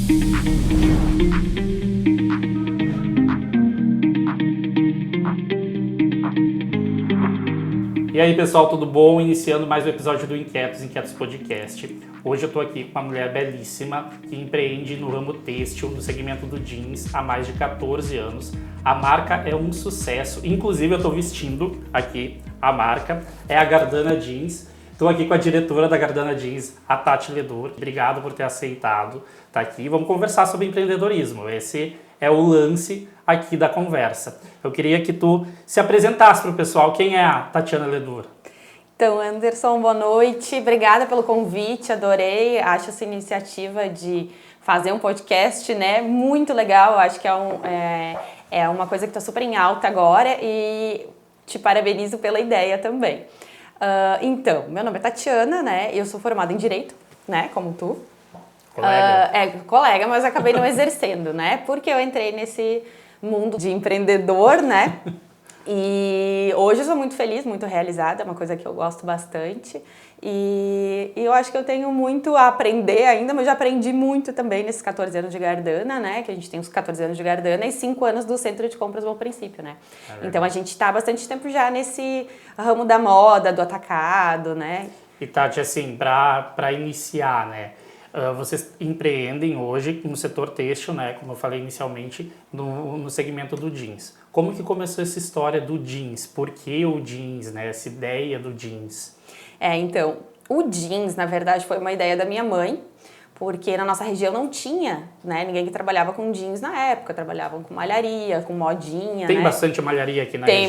E aí, pessoal, tudo bom? Iniciando mais um episódio do Inquietos Podcast. Hoje eu tô aqui com uma mulher belíssima que empreende no ramo têxtil, no segmento do jeans, há mais de 14 anos. A marca é um sucesso, inclusive eu tô vestindo aqui a marca, é a Gardana Jeans. Estou aqui com a diretora da Gardana Jeans, a Tati Ledor. Obrigado por ter aceitado estar aqui. Vamos conversar sobre empreendedorismo. Esse é o lance aqui da conversa. Eu queria que tu se apresentasse para o pessoal. Quem é a Tatiana Ledor? Então, Anderson, boa noite. Obrigada pelo convite, adorei. Acho essa iniciativa de fazer um podcast, né, muito legal. Acho que é uma coisa que está super em alta agora e te parabenizo pela ideia também. Então, meu nome é Tatiana, né? Eu sou formada em Direito, né? Como tu. Colega, mas acabei não exercendo, né? Porque eu entrei nesse mundo de empreendedor, né? E hoje eu sou muito feliz, muito realizada, é uma coisa que eu gosto bastante. E eu acho que eu tenho muito a aprender ainda, mas já aprendi muito também nesses 14 anos de Gardana, né? Que a gente tem os 14 anos de Gardana e 5 anos do Centro de Compras Bom Princípio, né? Então a gente está há bastante tempo já nesse ramo da moda, do atacado, né? E Tati, assim, para iniciar, né? Vocês empreendem hoje no setor têxtil, né? Como eu falei inicialmente, no segmento do jeans. Como que começou essa história do jeans? Por que o jeans, né? Essa ideia do jeans? Então, o jeans, na verdade, foi uma ideia da minha mãe, porque na nossa região não tinha, né, ninguém que trabalhava com jeans na época, trabalhavam com malharia, com modinha, Tem né? bastante malharia aqui na região?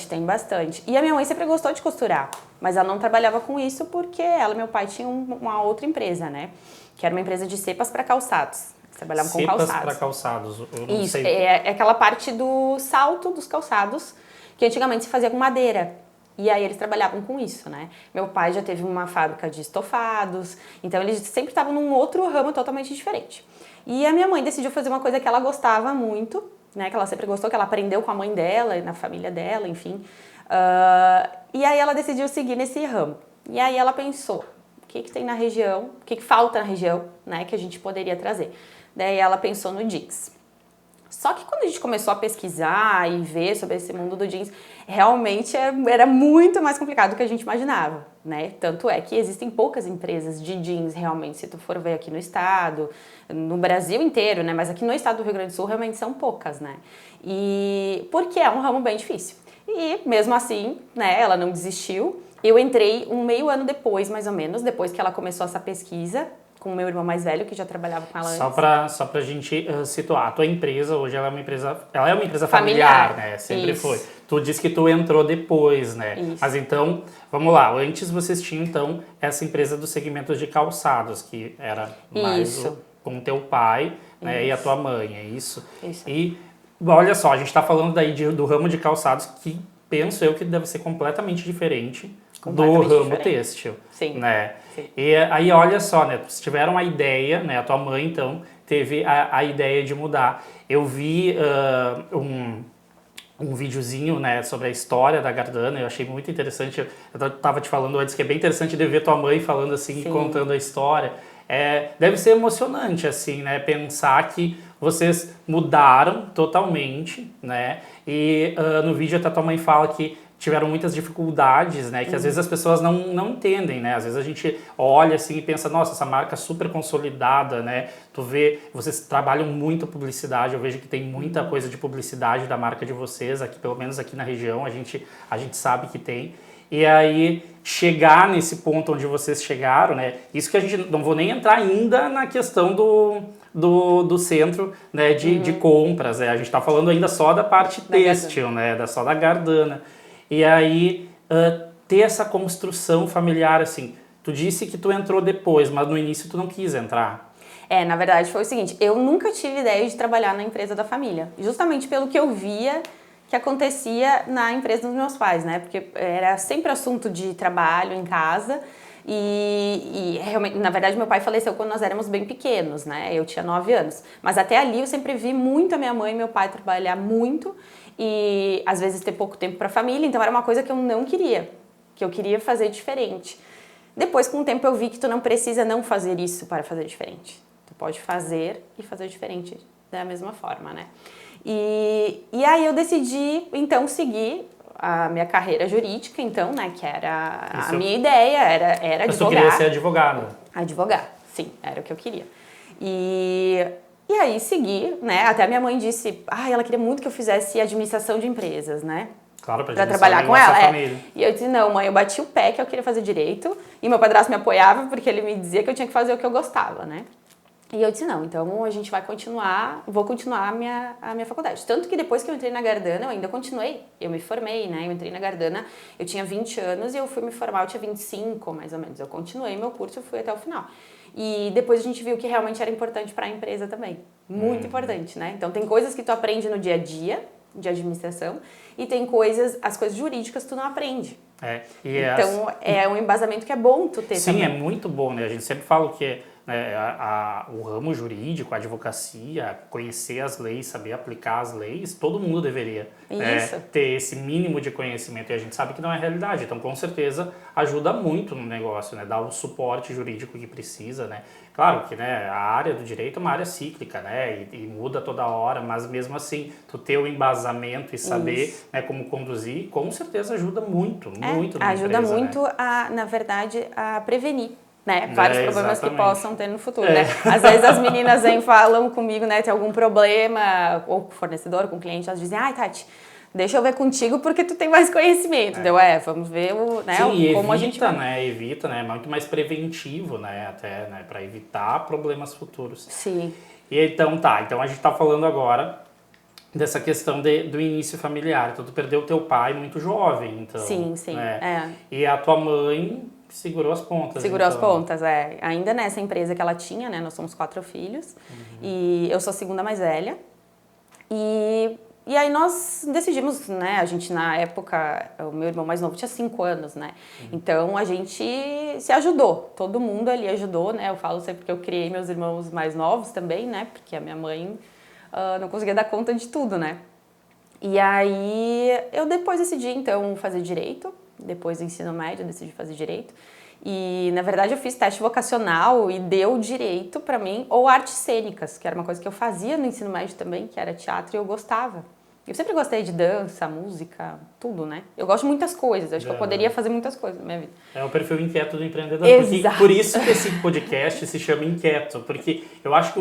Tem bastante. E a minha mãe sempre gostou de costurar, mas ela não trabalhava com isso porque ela e meu pai tinham uma outra empresa, né? Que era uma empresa de cepas para calçados. Eles trabalhavam com calçados. Cepas para calçados, eu não isso, sei. É aquela parte do salto dos calçados que antigamente se fazia com madeira. E aí eles trabalhavam com isso, né? Meu pai já teve uma fábrica de estofados, então eles sempre estavam num outro ramo totalmente diferente. E a minha mãe decidiu fazer uma coisa que ela gostava muito, né? Que ela sempre gostou, que ela aprendeu com a mãe dela, na família dela, enfim. E aí ela decidiu seguir nesse ramo. E aí ela pensou, o que tem na região, o que falta na região, né? Que a gente poderia trazer. Daí ela pensou no jeans. Só que quando a gente começou a pesquisar e ver sobre esse mundo do jeans, realmente era muito mais complicado do que a gente imaginava, né? Tanto é que existem poucas empresas de jeans realmente, se tu for ver aqui no estado, no Brasil inteiro, né? Mas aqui no estado do Rio Grande do Sul realmente são poucas, né? E porque é um ramo bem difícil. E mesmo assim, né, ela não desistiu. Eu entrei meio ano depois, mais ou menos, depois que ela começou essa pesquisa, com o meu irmão mais velho, que já trabalhava com ela antes. Só pra gente situar, a tua empresa hoje ela é uma empresa familiar, né? Sempre Isso. foi. Tu disse que tu entrou depois, né? Isso. Mas então, vamos lá, antes vocês tinham então essa empresa do segmento de calçados, que era mais com teu pai, né? E a tua mãe, é isso? Isso. E olha só, a gente tá falando daí do ramo de calçados que penso eu que deve ser completamente diferente do ramo têxtil, Sim. né? Sim. E aí, olha só, né? Vocês tiveram a ideia, né? A tua mãe, então, teve a ideia de mudar. Eu vi um videozinho, né, sobre a história da Gardana, eu achei muito interessante. Eu tava te falando antes que é bem interessante de ver tua mãe falando assim, Sim. contando a história. Deve ser emocionante, assim, né? Pensar que vocês mudaram totalmente, né? E no vídeo até tua mãe fala que tiveram muitas dificuldades, né? Que às vezes as pessoas não entendem, né? Às vezes a gente olha assim e pensa, nossa, essa marca super consolidada, né? Tu vê, vocês trabalham muito publicidade, eu vejo que tem muita coisa de publicidade da marca de vocês, aqui, pelo menos aqui na região, a gente sabe que tem. E aí, chegar nesse ponto onde vocês chegaram, né? Isso que a gente não vou nem entrar ainda na questão do centro, né, de compras, né? A gente está falando ainda só da parte têxtil, né? Só da Gardana. E aí, ter essa construção familiar, assim, tu disse que tu entrou depois, mas no início tu não quis entrar. Na verdade foi o seguinte, eu nunca tive ideia de trabalhar na empresa da família, justamente pelo que eu via que acontecia na empresa dos meus pais, né? Porque era sempre assunto de trabalho em casa e realmente, na verdade, meu pai faleceu quando nós éramos bem pequenos, né? Eu tinha 9 anos. Mas até ali eu sempre vi muito a minha mãe e meu pai trabalhar muito e às vezes ter pouco tempo para a família, então era uma coisa que eu não queria, que eu queria fazer diferente. Depois, com o tempo, eu vi que tu não precisa não fazer isso para fazer diferente. Tu pode fazer e fazer diferente da mesma forma, né? E aí eu decidi, então, seguir a minha carreira jurídica, então, né? Que era a minha ideia, era advogar. Mas tu queria ser advogada? Advogar, sim, era o que eu queria. E aí segui, né? Até a minha mãe disse, ela queria muito que eu fizesse administração de empresas, né? Claro, pra trabalhar com ela. E eu disse, não, mãe, eu bati o pé que eu queria fazer direito. E meu padrasto me apoiava porque ele me dizia que eu tinha que fazer o que eu gostava, né? E eu disse, não, então a gente vai continuar, vou continuar a minha faculdade. Tanto que depois que eu entrei na Gardana, eu ainda continuei. Eu me formei, né? Eu entrei na Gardana, eu tinha 20 anos e eu fui me formar, eu tinha 25, mais ou menos. Eu continuei meu curso, eu fui até o final. E depois a gente viu que realmente era importante para a empresa também. Muito importante, né? Então tem coisas que tu aprende no dia a dia, de administração, e tem coisas, as coisas jurídicas tu não aprende. Então é um embasamento que é bom tu ter também. Sim, é muito bom, né? A gente sempre fala que o ramo jurídico, a advocacia, conhecer as leis, saber aplicar as leis, todo mundo deveria ter esse mínimo de conhecimento, e a gente sabe que não é realidade, então com certeza ajuda muito no negócio, né? Dá o suporte jurídico que precisa, né? Claro que, né, a área do direito é uma área cíclica, né, e muda toda hora, mas mesmo assim, tu ter o embasamento e saber, né, como conduzir, com certeza ajuda muito na ajuda empresa, muito, né? na verdade, a prevenir, né, vários problemas que exatamente. possam ter no futuro, né? Às vezes as meninas vêm falam comigo, né, tem algum problema, ou com o fornecedor, com o cliente, elas dizem, Tati, deixa eu ver contigo porque tu tem mais conhecimento. Vamos ver como a gente vai. Evita, né? Muito mais preventivo, né? Até, né? Para evitar problemas futuros. Sim. E então a gente tá falando agora dessa questão do início familiar. Então tu perdeu teu pai muito jovem, então. Sim, né? E a tua mãe segurou as pontas. Segurou as pontas, Ainda nessa empresa que ela tinha, né? Nós somos 4 filhos. E eu sou a segunda mais velha. E aí nós decidimos, né, a gente na época, o meu irmão mais novo tinha 5 anos, né, então a gente se ajudou, todo mundo ali ajudou, né, eu falo sempre que eu criei meus irmãos mais novos também, né, porque a minha mãe não conseguia dar conta de tudo, né. E aí eu depois decidi então fazer direito, depois do ensino médio eu decidi fazer direito. E, na verdade, eu fiz teste vocacional e deu direito pra mim, ou artes cênicas, que era uma coisa que eu fazia no ensino médio também, que era teatro, e eu gostava. Eu sempre gostei de dança, música, tudo, né? Eu gosto de muitas coisas, eu acho que eu poderia fazer muitas coisas na minha vida. É o perfil inquieto do empreendedor. Exato. Por isso que esse podcast se chama Inquieto, porque eu acho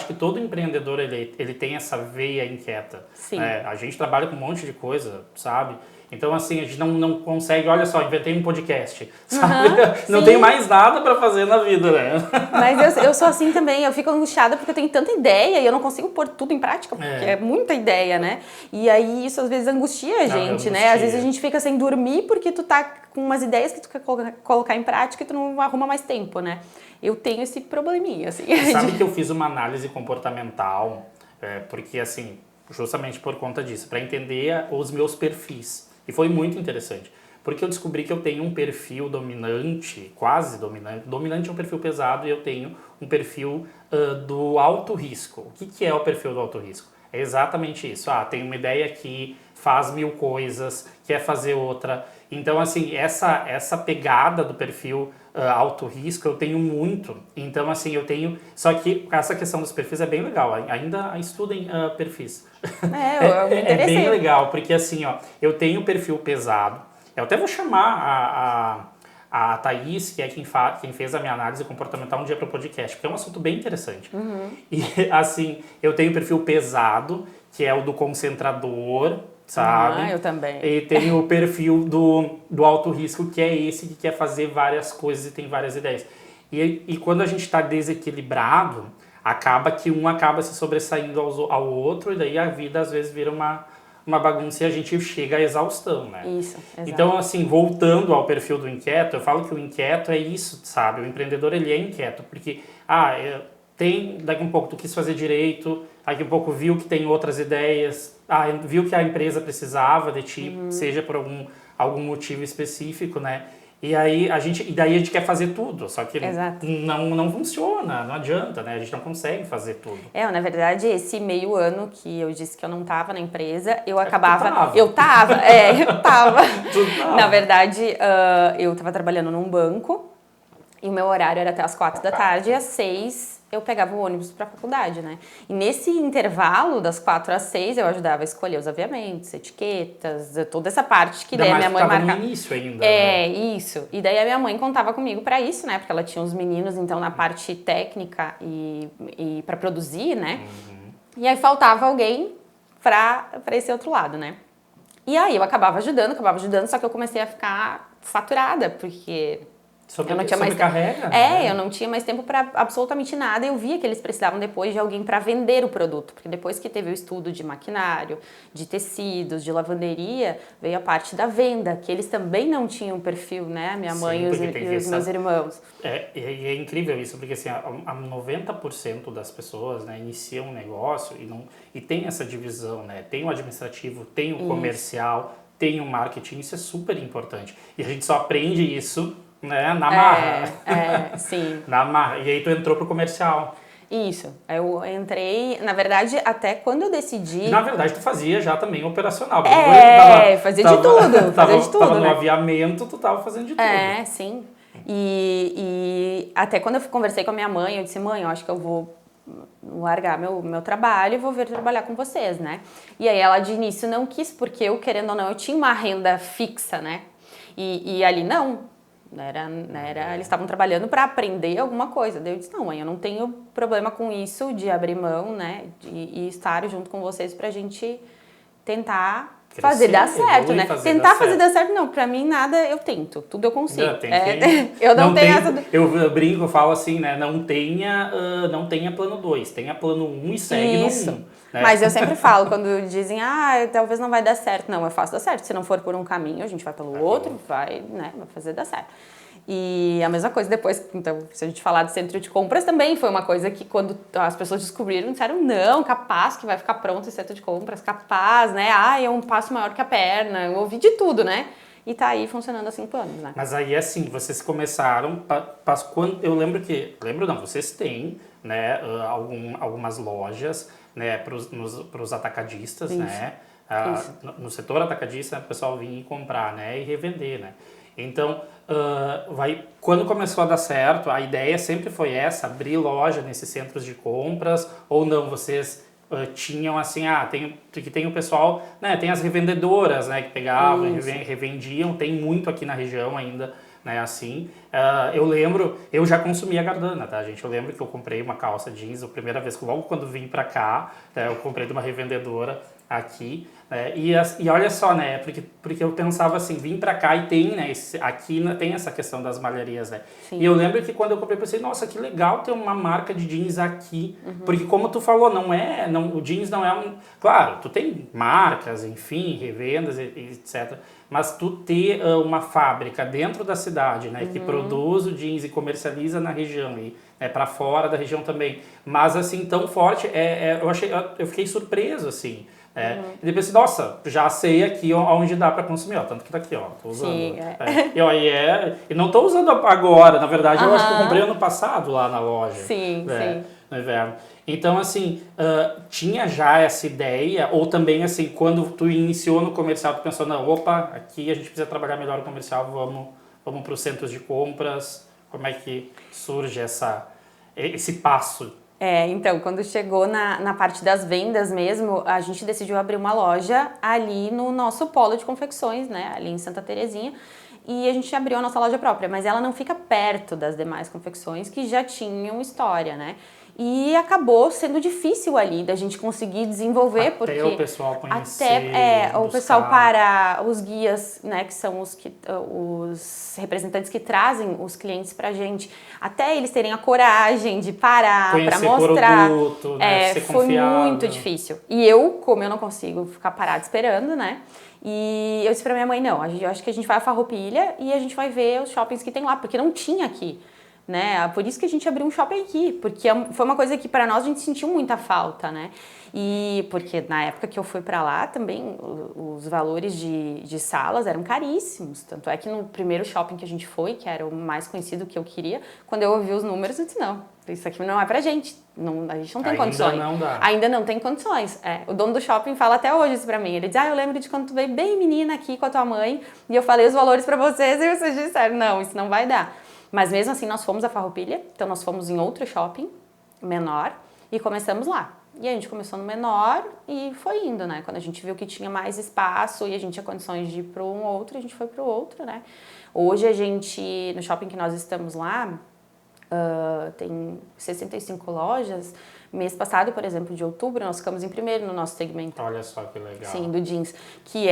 que todo empreendedor ele tem essa veia inquieta. Sim. A gente trabalha com um monte de coisa, sabe? Então, assim, a gente não consegue, olha só, inventei um podcast, sabe? Não tenho mais nada pra fazer na vida, né? Mas eu sou assim também, eu fico angustiada porque eu tenho tanta ideia e eu não consigo pôr tudo em prática, porque é muita ideia, né? E aí isso às vezes angustia a gente, né? Às vezes a gente fica sem dormir porque tu tá com umas ideias que tu quer colocar em prática e tu não arruma mais tempo, né? Eu tenho esse probleminha, assim. Sabe que eu fiz uma análise comportamental, porque assim, justamente por conta disso, pra entender os meus perfis. E foi muito interessante, porque eu descobri que eu tenho um perfil dominante, quase dominante. Dominante é um perfil pesado e eu tenho um perfil do alto risco. O que é o perfil do alto risco? É exatamente isso. Tem uma ideia aqui, faz 1000 coisas, quer fazer outra. Então, assim, essa pegada do perfil alto risco eu tenho muito. Então, assim, eu tenho... Só que essa questão dos perfis é bem legal. Ainda estudem perfis. É bem legal, porque assim, eu tenho perfil pesado. Eu até vou chamar a Thaís, que é quem fez a minha análise comportamental um dia para o podcast, porque é um assunto bem interessante. E assim, eu tenho perfil pesado, que é o do concentrador, sabe? Eu também. E tenho o perfil do alto risco, que é esse que quer fazer várias coisas e tem várias ideias. E quando a gente está desequilibrado, acaba que um acaba se sobressaindo ao outro, e daí a vida às vezes vira uma bagunça e a gente chega à exaustão, né? Isso, exato. Então, assim, voltando ao perfil do inquieto, eu falo que o inquieto é isso, sabe? O empreendedor, ele é inquieto, porque, daqui um pouco tu quis fazer direito, daqui um pouco viu que tem outras ideias, viu que a empresa precisava de ti, seja por algum motivo específico, né? E daí a gente quer fazer tudo, só que não funciona, não adianta, né? A gente não consegue fazer tudo. Na verdade, esse meio ano que eu disse que eu não estava na empresa, eu Eu tava. Na verdade, eu estava trabalhando num banco e o meu horário era até as 4 da tarde e às 6 eu pegava o ônibus para a faculdade, né? E nesse intervalo, das 4 às 6, eu ajudava a escolher os aviamentos, etiquetas, toda essa parte que daí a minha mãe marcava. No início ainda, né? Isso. E daí a minha mãe contava comigo para isso, né? Porque ela tinha os meninos, então, na parte técnica e para produzir, né? E aí faltava alguém para esse outro lado, né? E aí eu acabava ajudando, só que eu comecei a ficar saturada, porque eu não tinha mais tempo. Né? Eu não tinha mais tempo para absolutamente nada. Eu via que eles precisavam depois de alguém para vender o produto, porque depois que teve o estudo de maquinário, de tecidos, de lavanderia, veio a parte da venda, que eles também não tinham perfil, né? Minha mãe e os meus irmãos. É incrível isso, porque assim, a 90% das pessoas, né, iniciam um negócio e tem essa divisão, né? Tem o administrativo, tem o comercial, tem o marketing, isso é super importante. E a gente só aprende isso, né, na marra. Sim. Na marra. E aí tu entrou pro comercial. Isso. Eu entrei, na verdade, até quando eu decidi... Na verdade, tu fazia já também operacional. Fazia de tudo. Tava né? no aviamento, tu tava fazendo de tudo. Sim. E até quando eu conversei com a minha mãe, eu disse, mãe, eu acho que eu vou largar meu trabalho e vou vir trabalhar com vocês, né? E aí ela de início não quis, porque eu, querendo ou não, eu tinha uma renda fixa, né? E ali não. Eles estavam trabalhando para aprender alguma coisa. Daí eu disse, não, mãe, eu não tenho problema com isso de abrir mão, né? E estar junto com vocês pra gente tentar fazer dar certo, né? Tentar fazer dar certo, não. Pra mim, nada eu tento. Tudo eu consigo. Eu não tenho essa... Eu brinco, eu falo assim, né? Não tenha plano 2. Tenha plano 1 e segue no 1. Né? Mas eu sempre falo, quando dizem, talvez não vai dar certo. Não, eu faço dar certo. Se não for por um caminho, a gente vai pelo outro, vai fazer dar certo. E a mesma coisa depois, então, se a gente falar de centro de compras, também foi uma coisa que quando as pessoas descobriram, disseram, não, capaz que vai ficar pronto esse centro de compras, capaz, né? É um passo maior que a perna, eu ouvi de tudo, né? E tá aí funcionando há 5 anos, né? Mas aí, assim, vocês começaram, eu lembro vocês têm, né, algumas lojas, né, pros atacadistas, isso. Né? No setor atacadista, o pessoal vinha comprar, né, e revender, né? Então, quando começou a dar certo, a ideia sempre foi essa, abrir loja nesses centros de compras, ou não, vocês tinham assim, tem o pessoal, né, tem as revendedoras, né, que pegavam e revendiam, tem muito aqui na região ainda, né, assim. Eu lembro, eu já consumia Gardana, tá, gente? Eu lembro que eu comprei uma calça jeans, a primeira vez, logo quando vim pra cá, né, eu comprei de uma revendedora aqui, né, e olha só, né, porque eu pensava assim, vim pra cá e tem, né, aqui tem essa questão das malharias, né. Sim. E eu lembro que quando eu comprei, pensei, nossa, que legal ter uma marca de jeans aqui, porque como tu falou, o jeans não é claro, tu tem marcas, enfim, revendas, etc., mas tu ter uma fábrica dentro da cidade, né, que produz o jeans e comercializa na região e para fora da região também, mas assim, tão forte, eu fiquei surpreso, assim. E depois, nossa, já sei aqui onde dá para consumir, tanto que tá aqui, tô usando. Sim, e não tô usando agora, na verdade, eu acho que eu comprei ano passado lá na loja. Sim, sim. No inverno. Então, assim, tinha já essa ideia, ou também, assim, quando tu iniciou no comercial, tu pensou, não, aqui a gente precisa trabalhar melhor o comercial, vamos para os centros de compras, como é que surge esse passo? Então, quando chegou na parte das vendas mesmo, a gente decidiu abrir uma loja ali no nosso polo de confecções, né, ali em Santa Terezinha, e a gente abriu a nossa loja própria, mas ela não fica perto das demais confecções que já tinham história, né? E acabou sendo difícil ali da gente conseguir desenvolver, porque o pessoal conhecer, o pessoal para os guias, né, que são os representantes que trazem os clientes pra gente, até eles terem a coragem de parar para mostrar, produto, né, ser foi confiável. Muito difícil. E como eu não consigo ficar parada esperando, né? E eu disse pra minha mãe, não, eu acho que a gente vai a Farroupilha e a gente vai ver os shoppings que tem lá, porque não tinha aqui. Né? Por isso que a gente abriu um shopping aqui, porque foi uma coisa que para nós a gente sentiu muita falta, né? E porque na época que eu fui para lá também os valores de salas eram caríssimos, tanto é que no primeiro shopping que a gente foi, que era o mais conhecido que eu queria, quando eu ouvi os números eu disse, não, isso aqui não é pra gente, a gente não tem condições. Ainda não tem condições. O dono do shopping fala até hoje isso pra mim, ele diz, eu lembro de quando tu veio bem menina aqui com a tua mãe e eu falei os valores pra vocês e vocês disseram, não, isso não vai dar. Mas mesmo assim, nós fomos a Farroupilha, então nós fomos em outro shopping, menor e começamos lá. E a gente começou no menor e foi indo, né? Quando a gente viu que tinha mais espaço e a gente tinha condições de ir para um outro, a gente foi para o outro, né? Hoje a gente, no shopping que nós estamos lá, tem 65 lojas. Mês passado, por exemplo, de outubro, nós ficamos em primeiro no nosso segmento. Olha só que legal. Sim, do jeans. Que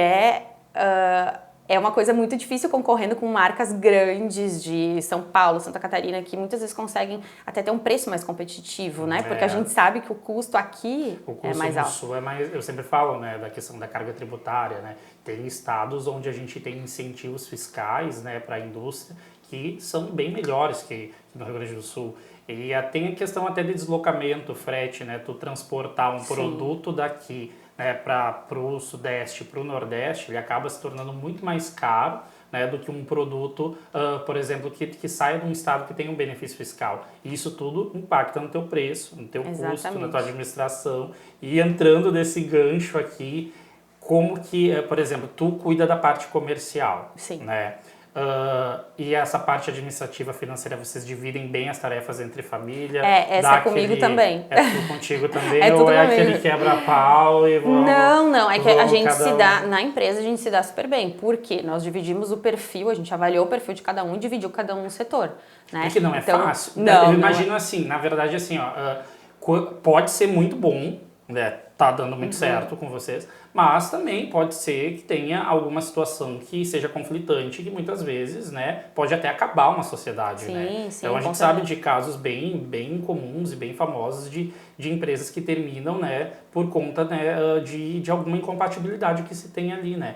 é uma coisa muito difícil concorrendo com marcas grandes de São Paulo, Santa Catarina, que muitas vezes conseguem até ter um preço mais competitivo, né? Porque a gente sabe que o custo aqui é mais alto. O custo no Sul é mais, eu sempre falo, né, da questão da carga tributária, né? Tem estados onde a gente tem incentivos fiscais, né, para a indústria que são bem melhores que no Rio Grande do Sul. E tem a questão até de deslocamento, frete, né? Tu transportar um produto daqui, né, para o Sudeste, para o Nordeste, ele acaba se tornando muito mais caro, né, do que um produto, por exemplo, que saia de um estado que tem um benefício fiscal. E isso tudo impacta no teu preço, no teu custo, na tua administração. E entrando nesse gancho aqui, como que, por exemplo, tu cuida da parte comercial, Sim. né? E essa parte administrativa financeira, vocês dividem bem as tarefas entre família? Essa é comigo também. É tudo contigo também? É ou tudo é comigo. aquele quebra-pau e vamos... Não, é que a gente se dá, um... na empresa a gente se dá super bem, porque nós dividimos o perfil, a gente avaliou o perfil de cada um e dividiu cada um no setor, né? É que não é então, fácil. Não, eu imagino assim, na verdade assim, ó, pode ser muito bom, né? Tá dando muito certo com vocês, mas também pode ser que tenha alguma situação que seja conflitante, que muitas vezes, né, pode até acabar uma sociedade, né? Sim, então a gente sabe de casos bem comuns e bem famosos de empresas que terminam, né, por conta, né, de alguma incompatibilidade que se tem ali, né?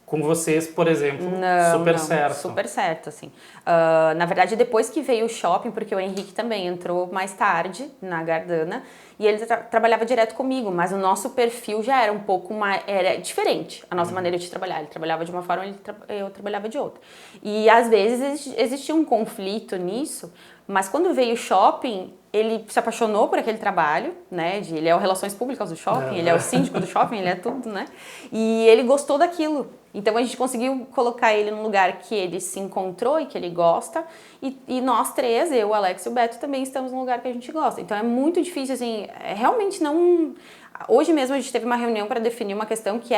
Com vocês, por exemplo, super certo. Super certo, assim. Na verdade, depois que veio o shopping, porque o Henrique também entrou mais tarde na Gardana, e ele trabalhava direto comigo, mas o nosso perfil já era um pouco mais... Era diferente a nossa maneira de trabalhar. Ele trabalhava de uma forma, eu trabalhava de outra. E às vezes existia um conflito nisso, mas quando veio o shopping, ele se apaixonou por aquele trabalho, né? Ele é o Relações Públicas do shopping, ele é o síndico do shopping, ele é tudo, né? E ele gostou daquilo. Então a gente conseguiu colocar ele num lugar que ele se encontrou e que ele gosta. E nós três, eu, o Alex e o Beto, também estamos num lugar que a gente gosta. Então é muito difícil, assim, realmente não... Hoje mesmo a gente teve uma reunião para definir uma questão que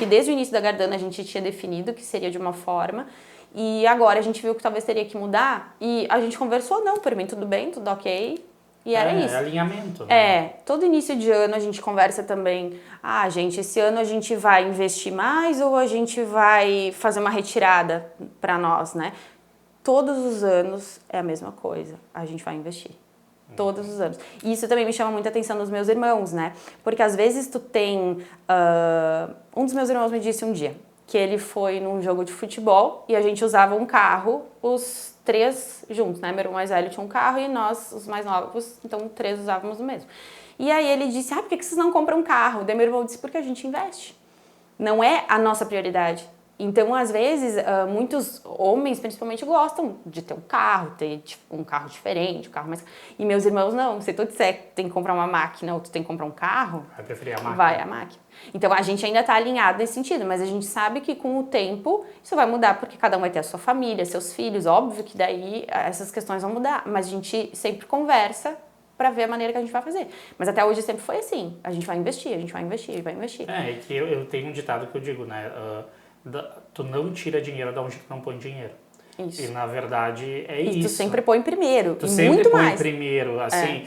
desde o início da Gardana a gente tinha definido que seria de uma forma. E agora a gente viu que talvez teria que mudar e a gente conversou, não, por mim tudo bem, tudo ok. E era isso. É alinhamento. Né? Todo início de ano a gente conversa também, gente, esse ano a gente vai investir mais ou a gente vai fazer uma retirada para nós, né? Todos os anos é a mesma coisa, a gente vai investir. Todos os anos. E isso também me chama muita atenção dos meus irmãos, né? Porque às vezes tu tem... um dos meus irmãos me disse um dia que ele foi num jogo de futebol e a gente usava um carro, os três juntos, né? Meu irmão mais velho tinha um carro e nós, os mais novos, então três usávamos o mesmo. E aí ele disse, por que vocês não compram um carro? Daí meu irmão disse, porque a gente investe. Não é a nossa prioridade. Então, às vezes, muitos homens, principalmente, gostam de ter um carro, ter tipo, um carro diferente, um carro mais... E meus irmãos, não. Se tu disser que tem que comprar uma máquina ou tu tem que comprar um carro... Vai preferir a máquina. Vai a máquina. Então, a gente ainda está alinhado nesse sentido, mas a gente sabe que com o tempo isso vai mudar, porque cada um vai ter a sua família, seus filhos, óbvio que daí essas questões vão mudar, mas a gente sempre conversa para ver a maneira que a gente vai fazer. Mas até hoje sempre foi assim, a gente vai investir, a gente vai investir, vai investir. É que eu tenho um ditado que eu digo, né? Tu não tira dinheiro de onde tu não põe dinheiro. Isso. E na verdade é isso. isso. Tu sempre põe primeiro. Tu e sempre muito põe mais. primeiro, assim.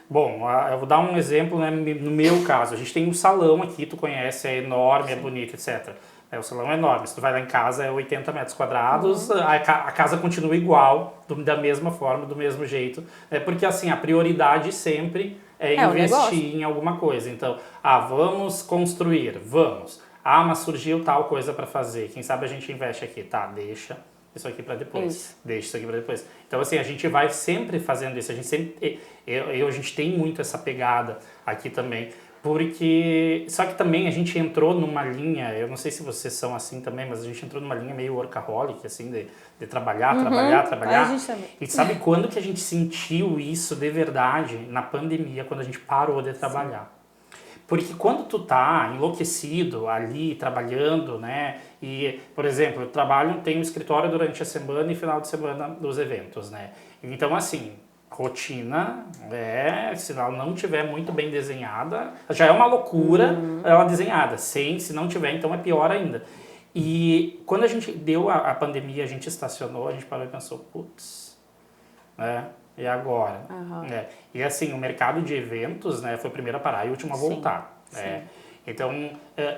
Bom, eu vou dar um exemplo, né, no meu caso. A gente tem um salão aqui, tu conhece, é enorme, é bonito, etc. O salão é enorme. Se tu vai lá em casa, é 80 metros quadrados, a casa continua igual, da mesma forma, do mesmo jeito. Porque assim, a prioridade sempre é investir em alguma coisa. Então, vamos construir, vamos. Mas surgiu tal coisa para fazer. Quem sabe a gente investe aqui. Tá, deixa isso aqui para depois. Isso. Deixa isso aqui para depois. Então, assim, a gente vai sempre fazendo isso. A gente sempre... a gente tem muito essa pegada aqui também. Porque... Só que também a gente entrou numa linha... Eu não sei se vocês são assim também, mas a gente entrou numa linha meio workaholic, assim, de trabalhar. A gente também. E sabe quando que a gente sentiu isso de verdade? Na pandemia, quando a gente parou de trabalhar. Sim. Porque quando tu tá enlouquecido ali, trabalhando, né? E, por exemplo, eu tenho um escritório durante a semana e final de semana dos eventos, né? Então, assim, rotina, se ela não tiver muito bem desenhada, já é uma loucura ela desenhada. Se não tiver, então é pior ainda. E quando a gente deu a pandemia, a gente estacionou, a gente parou e pensou, putz, né? E agora? E assim, o mercado de eventos, né, foi o primeiro a parar e o último a voltar. Então,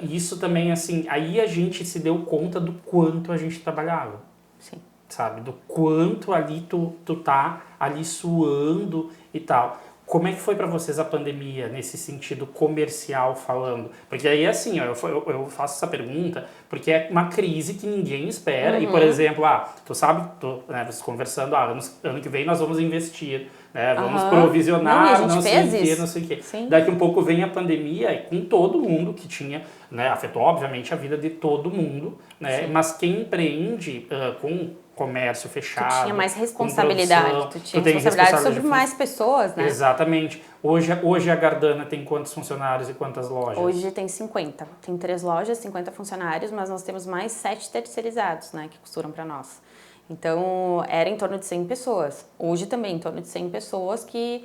isso também, assim, aí a gente se deu conta do quanto a gente trabalhava. Sim. Sabe? Do quanto ali tu tá ali suando e tal. Como é que foi para vocês a pandemia, nesse sentido comercial falando? Porque aí, assim, ó, eu faço essa pergunta porque é uma crise que ninguém espera. E, por exemplo, tu sabe, né, vocês conversando, ano que vem nós vamos investir, né, vamos provisionar, não sei o quê, não sei o quê. Daqui um pouco vem a pandemia e com todo mundo que tinha, né, afetou, obviamente, a vida de todo mundo, né, mas quem empreende com comércio fechado. Tu tinha mais responsabilidade, tu tinha responsabilidade sobre mais pessoas, né? Exatamente. Hoje a Gardana tem quantos funcionários e quantas lojas? Hoje tem 50. Tem 3 lojas, 50 funcionários, mas nós temos mais 7 terceirizados, né, que costuram para nós. Então, era em torno de 100 pessoas. Hoje também em torno de 100 pessoas que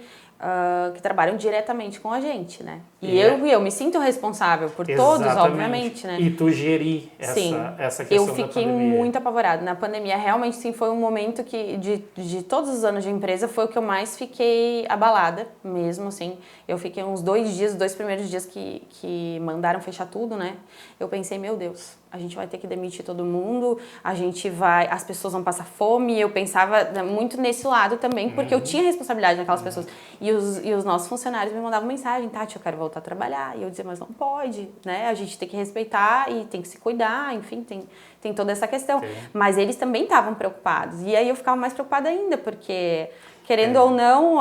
trabalham diretamente com a gente, né? E eu me sinto responsável por todos, obviamente, né? E tu gerir essa questão da pandemia. Eu fiquei muito apavorada. Na pandemia, realmente, sim, foi um momento que, de todos os anos de empresa, foi o que eu mais fiquei abalada mesmo, assim. Eu fiquei uns 2 dias, 2 primeiros dias que mandaram fechar tudo, né? Eu pensei, meu Deus, a gente vai ter que demitir todo mundo, as pessoas vão passar fome. Eu pensava muito nesse lado também, porque eu tinha responsabilidade naquelas pessoas. E os nossos funcionários me mandavam mensagem, Tati, eu quero voltar a trabalhar. E eu dizia, mas não pode, né? A gente tem que respeitar e tem que se cuidar, enfim, tem toda essa questão. Mas eles também estavam preocupados. E aí eu ficava mais preocupada ainda, porque, querendo ou não,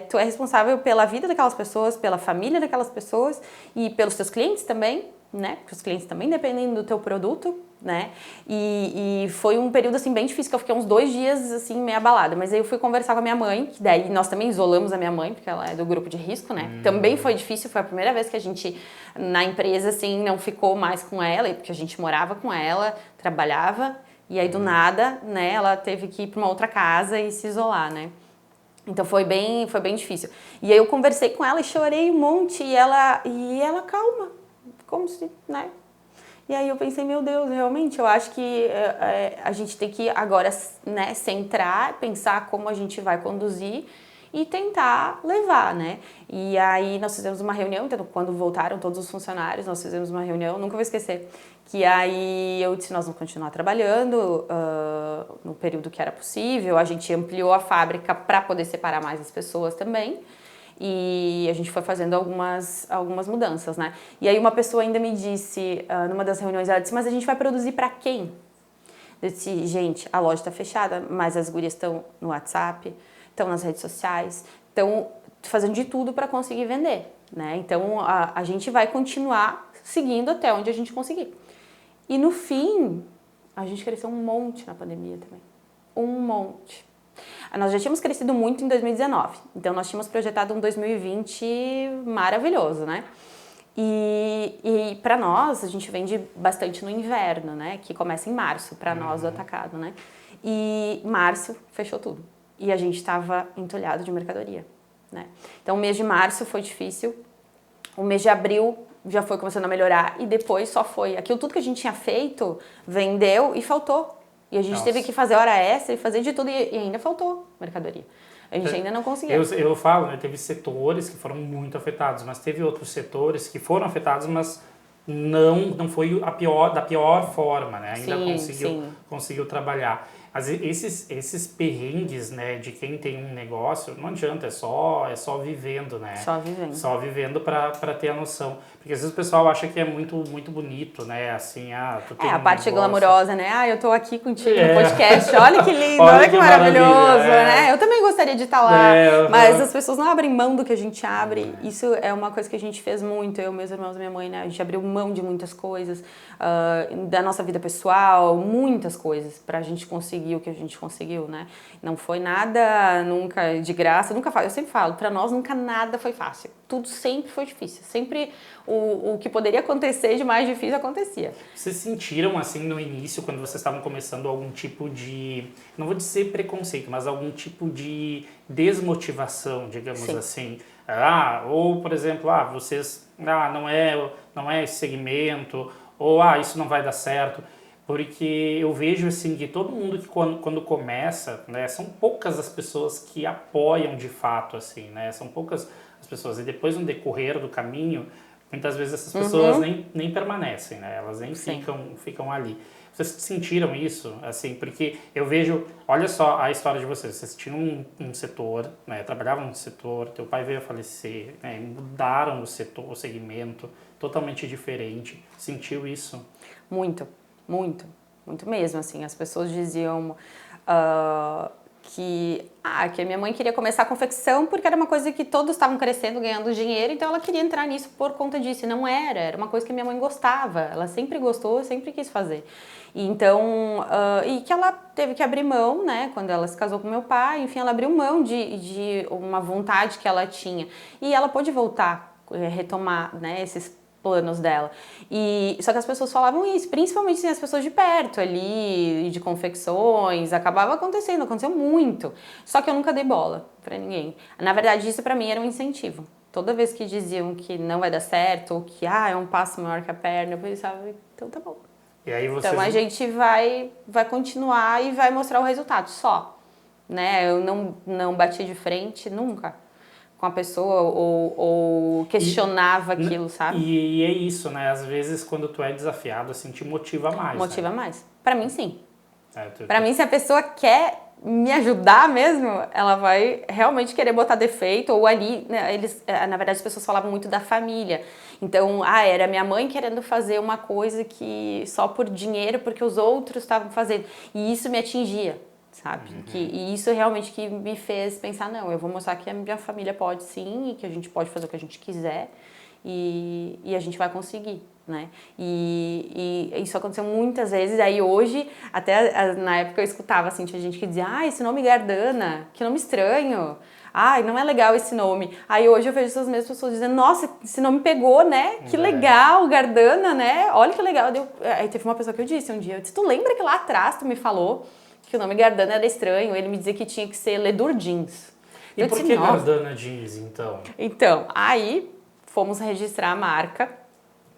tu é responsável pela vida daquelas pessoas, pela família daquelas pessoas e pelos teus clientes também, né? Porque os clientes também dependem do teu produto, né? E foi um período, assim, bem difícil, que eu fiquei uns 2 dias, assim, meio abalada. Mas aí eu fui conversar com a minha mãe, que daí nós também isolamos a minha mãe, porque ela é do grupo de risco, né? Também foi difícil, foi a primeira vez que a gente, na empresa, assim, não ficou mais com ela, porque a gente morava com ela, trabalhava, e aí do nada, né, ela teve que ir para uma outra casa e se isolar, né? Então foi bem difícil. E aí eu conversei com ela e chorei um monte, e ela calma, como se, né? E aí eu pensei, meu Deus, realmente, eu acho que a gente tem que agora, né, centrar, pensar como a gente vai conduzir e tentar levar, né? E aí nós fizemos uma reunião, então, quando voltaram todos os funcionários, nós fizemos uma reunião, nunca vou esquecer, que aí eu disse, nós vamos continuar trabalhando no período que era possível, a gente ampliou a fábrica para poder separar mais as pessoas também. E a gente foi fazendo algumas mudanças, né? E aí uma pessoa ainda me disse, numa das reuniões, ela disse, mas a gente vai produzir para quem? Eu disse, gente, a loja está fechada, mas as gurias estão no WhatsApp, estão nas redes sociais, estão fazendo de tudo para conseguir vender, né? Então a gente vai continuar seguindo até onde a gente conseguir. E no fim, a gente cresceu um monte na pandemia também. Um monte. Nós já tínhamos crescido muito em 2019, então nós tínhamos projetado um 2020 maravilhoso, né? E para nós, a gente vende bastante no inverno, né? Que começa em março, para nós do atacado, né? E março fechou tudo. E a gente estava entulhado de mercadoria, né? Então o mês de março foi difícil, o mês de abril já foi começando a melhorar e depois só foi. Aquilo tudo que a gente tinha feito, vendeu e faltou. E a gente teve que fazer hora extra e fazer de tudo e ainda faltou mercadoria. A gente ainda não conseguiu. Eu falo, né, teve setores que foram muito afetados, mas teve outros setores que foram afetados, mas não foi da pior forma, né? Ainda conseguiu trabalhar. Esses perrengues, né, de quem tem um negócio, não adianta, é só vivendo, né? Só vivendo. Só vivendo para ter a noção. Porque às vezes o pessoal acha que é muito, muito bonito, né? Assim, tu tem a parte glamourosa, né? Eu tô aqui contigo no podcast, olha que lindo, olha que maravilhoso, né? Eu também gostaria de estar lá, mas as pessoas não abrem mão do que a gente abre. Isso é uma coisa que a gente fez muito, eu, meus irmãos e minha mãe, né? A gente abriu mão de muitas coisas, da nossa vida pessoal, muitas coisas, pra gente conseguir conseguir o que a gente conseguiu, né? Não foi nada nunca de graça, eu sempre falo, para nós nunca nada foi fácil. Tudo sempre foi difícil, sempre o que poderia acontecer de mais difícil acontecia. Vocês sentiram, assim, no início, quando vocês estavam começando, algum tipo de, não vou dizer preconceito, mas algum tipo de desmotivação, digamos Sim. assim? Ou, por exemplo, vocês, não é esse segmento, ou, isso não vai dar certo. Porque eu vejo, assim, que todo mundo que quando começa, né, são poucas as pessoas que apoiam de fato, assim, né? São poucas as pessoas. E depois, no decorrer do caminho, muitas vezes essas pessoas nem permanecem, né? Elas nem ficam ali. Vocês sentiram isso, assim? Porque eu vejo, olha só a história de vocês. Vocês tinham um setor, né? Trabalhavam no setor, teu pai veio a falecer, né? Mudaram o setor, o segmento, totalmente diferente. Sentiu isso? Muito, muito, muito mesmo, assim. As pessoas diziam que a minha mãe queria começar a confecção porque era uma coisa que todos estavam crescendo, ganhando dinheiro, então ela queria entrar nisso por conta disso. E não era uma coisa que a minha mãe gostava. Ela sempre gostou, sempre quis fazer. E então, e que ela teve que abrir mão, né, quando ela se casou com meu pai, enfim, ela abriu mão de uma vontade que ela tinha. E ela pôde voltar, retomar, né, esses planos dela. E só que as pessoas falavam isso, principalmente assim, as pessoas de perto ali, de confecções, aconteceu muito. Só que eu nunca dei bola pra ninguém. Na verdade, isso pra mim era um incentivo. Toda vez que diziam que não vai dar certo, ou que é um passo maior que a perna, eu pensava, então tá bom. E aí vocês... Então a gente vai continuar e vai mostrar o resultado só, né? Eu não bati de frente nunca com a pessoa ou questionava aquilo, sabe? E é isso, né? Às vezes quando tu é desafiado, assim, te motiva mais. Motiva né? mais. Pra mim, sim. É, Pra mim, se a pessoa quer me ajudar mesmo, ela vai realmente querer botar defeito, ou ali, né, na verdade, as pessoas falavam muito da família. Então, era minha mãe querendo fazer uma coisa que só por dinheiro, porque os outros estavam fazendo. E isso me atingia, sabe? E isso realmente que me fez pensar, não, eu vou mostrar que a minha família pode sim, e que a gente pode fazer o que a gente quiser, e a gente vai conseguir. Né? E isso aconteceu muitas vezes. Aí hoje, até na época eu escutava assim, tinha gente que dizia, esse nome Gardana, que nome estranho, não é legal esse nome. Aí hoje eu vejo essas mesmas pessoas dizendo, nossa, esse nome pegou, né? Que legal, Gardana, né? Olha que legal. Aí teve uma pessoa que eu disse um dia, eu disse, tu lembra que lá atrás tu me falou que o nome Gardana era estranho? Ele me dizia que tinha que ser Ledur Jeans. E por que Gardana Jeans, então? Então, aí fomos registrar a marca.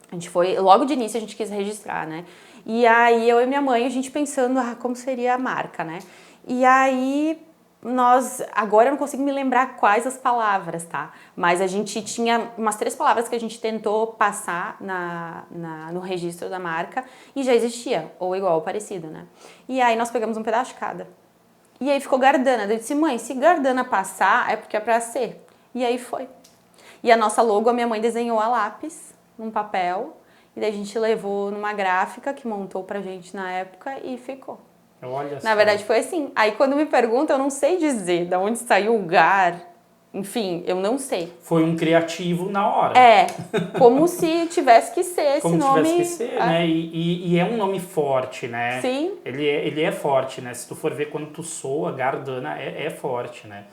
A gente foi, logo de início a gente quis registrar, né? E aí eu e minha mãe, a gente pensando, como seria a marca, né? E aí agora eu não consigo me lembrar quais as palavras, tá? Mas a gente tinha umas 3 palavras que a gente tentou passar no registro da marca e já existia, ou igual, ou parecido, né? E aí nós pegamos um pedaço de cada. E aí ficou Gardana. Eu disse, mãe, se Gardana passar, é porque é pra ser. E aí foi. E a nossa logo, a minha mãe desenhou a lápis num papel, e daí a gente levou numa gráfica que montou pra gente na época e ficou. Olha só. Na verdade foi assim. Aí quando me perguntam, eu não sei dizer de onde saiu o Gar, enfim, eu não sei. Foi um criativo na hora. Como se tivesse que ser esse nome. Como tivesse que ser, né? E é um nome forte, né? Sim. Ele é forte, né? Se tu for ver quando tu soa, Gardana é forte, né?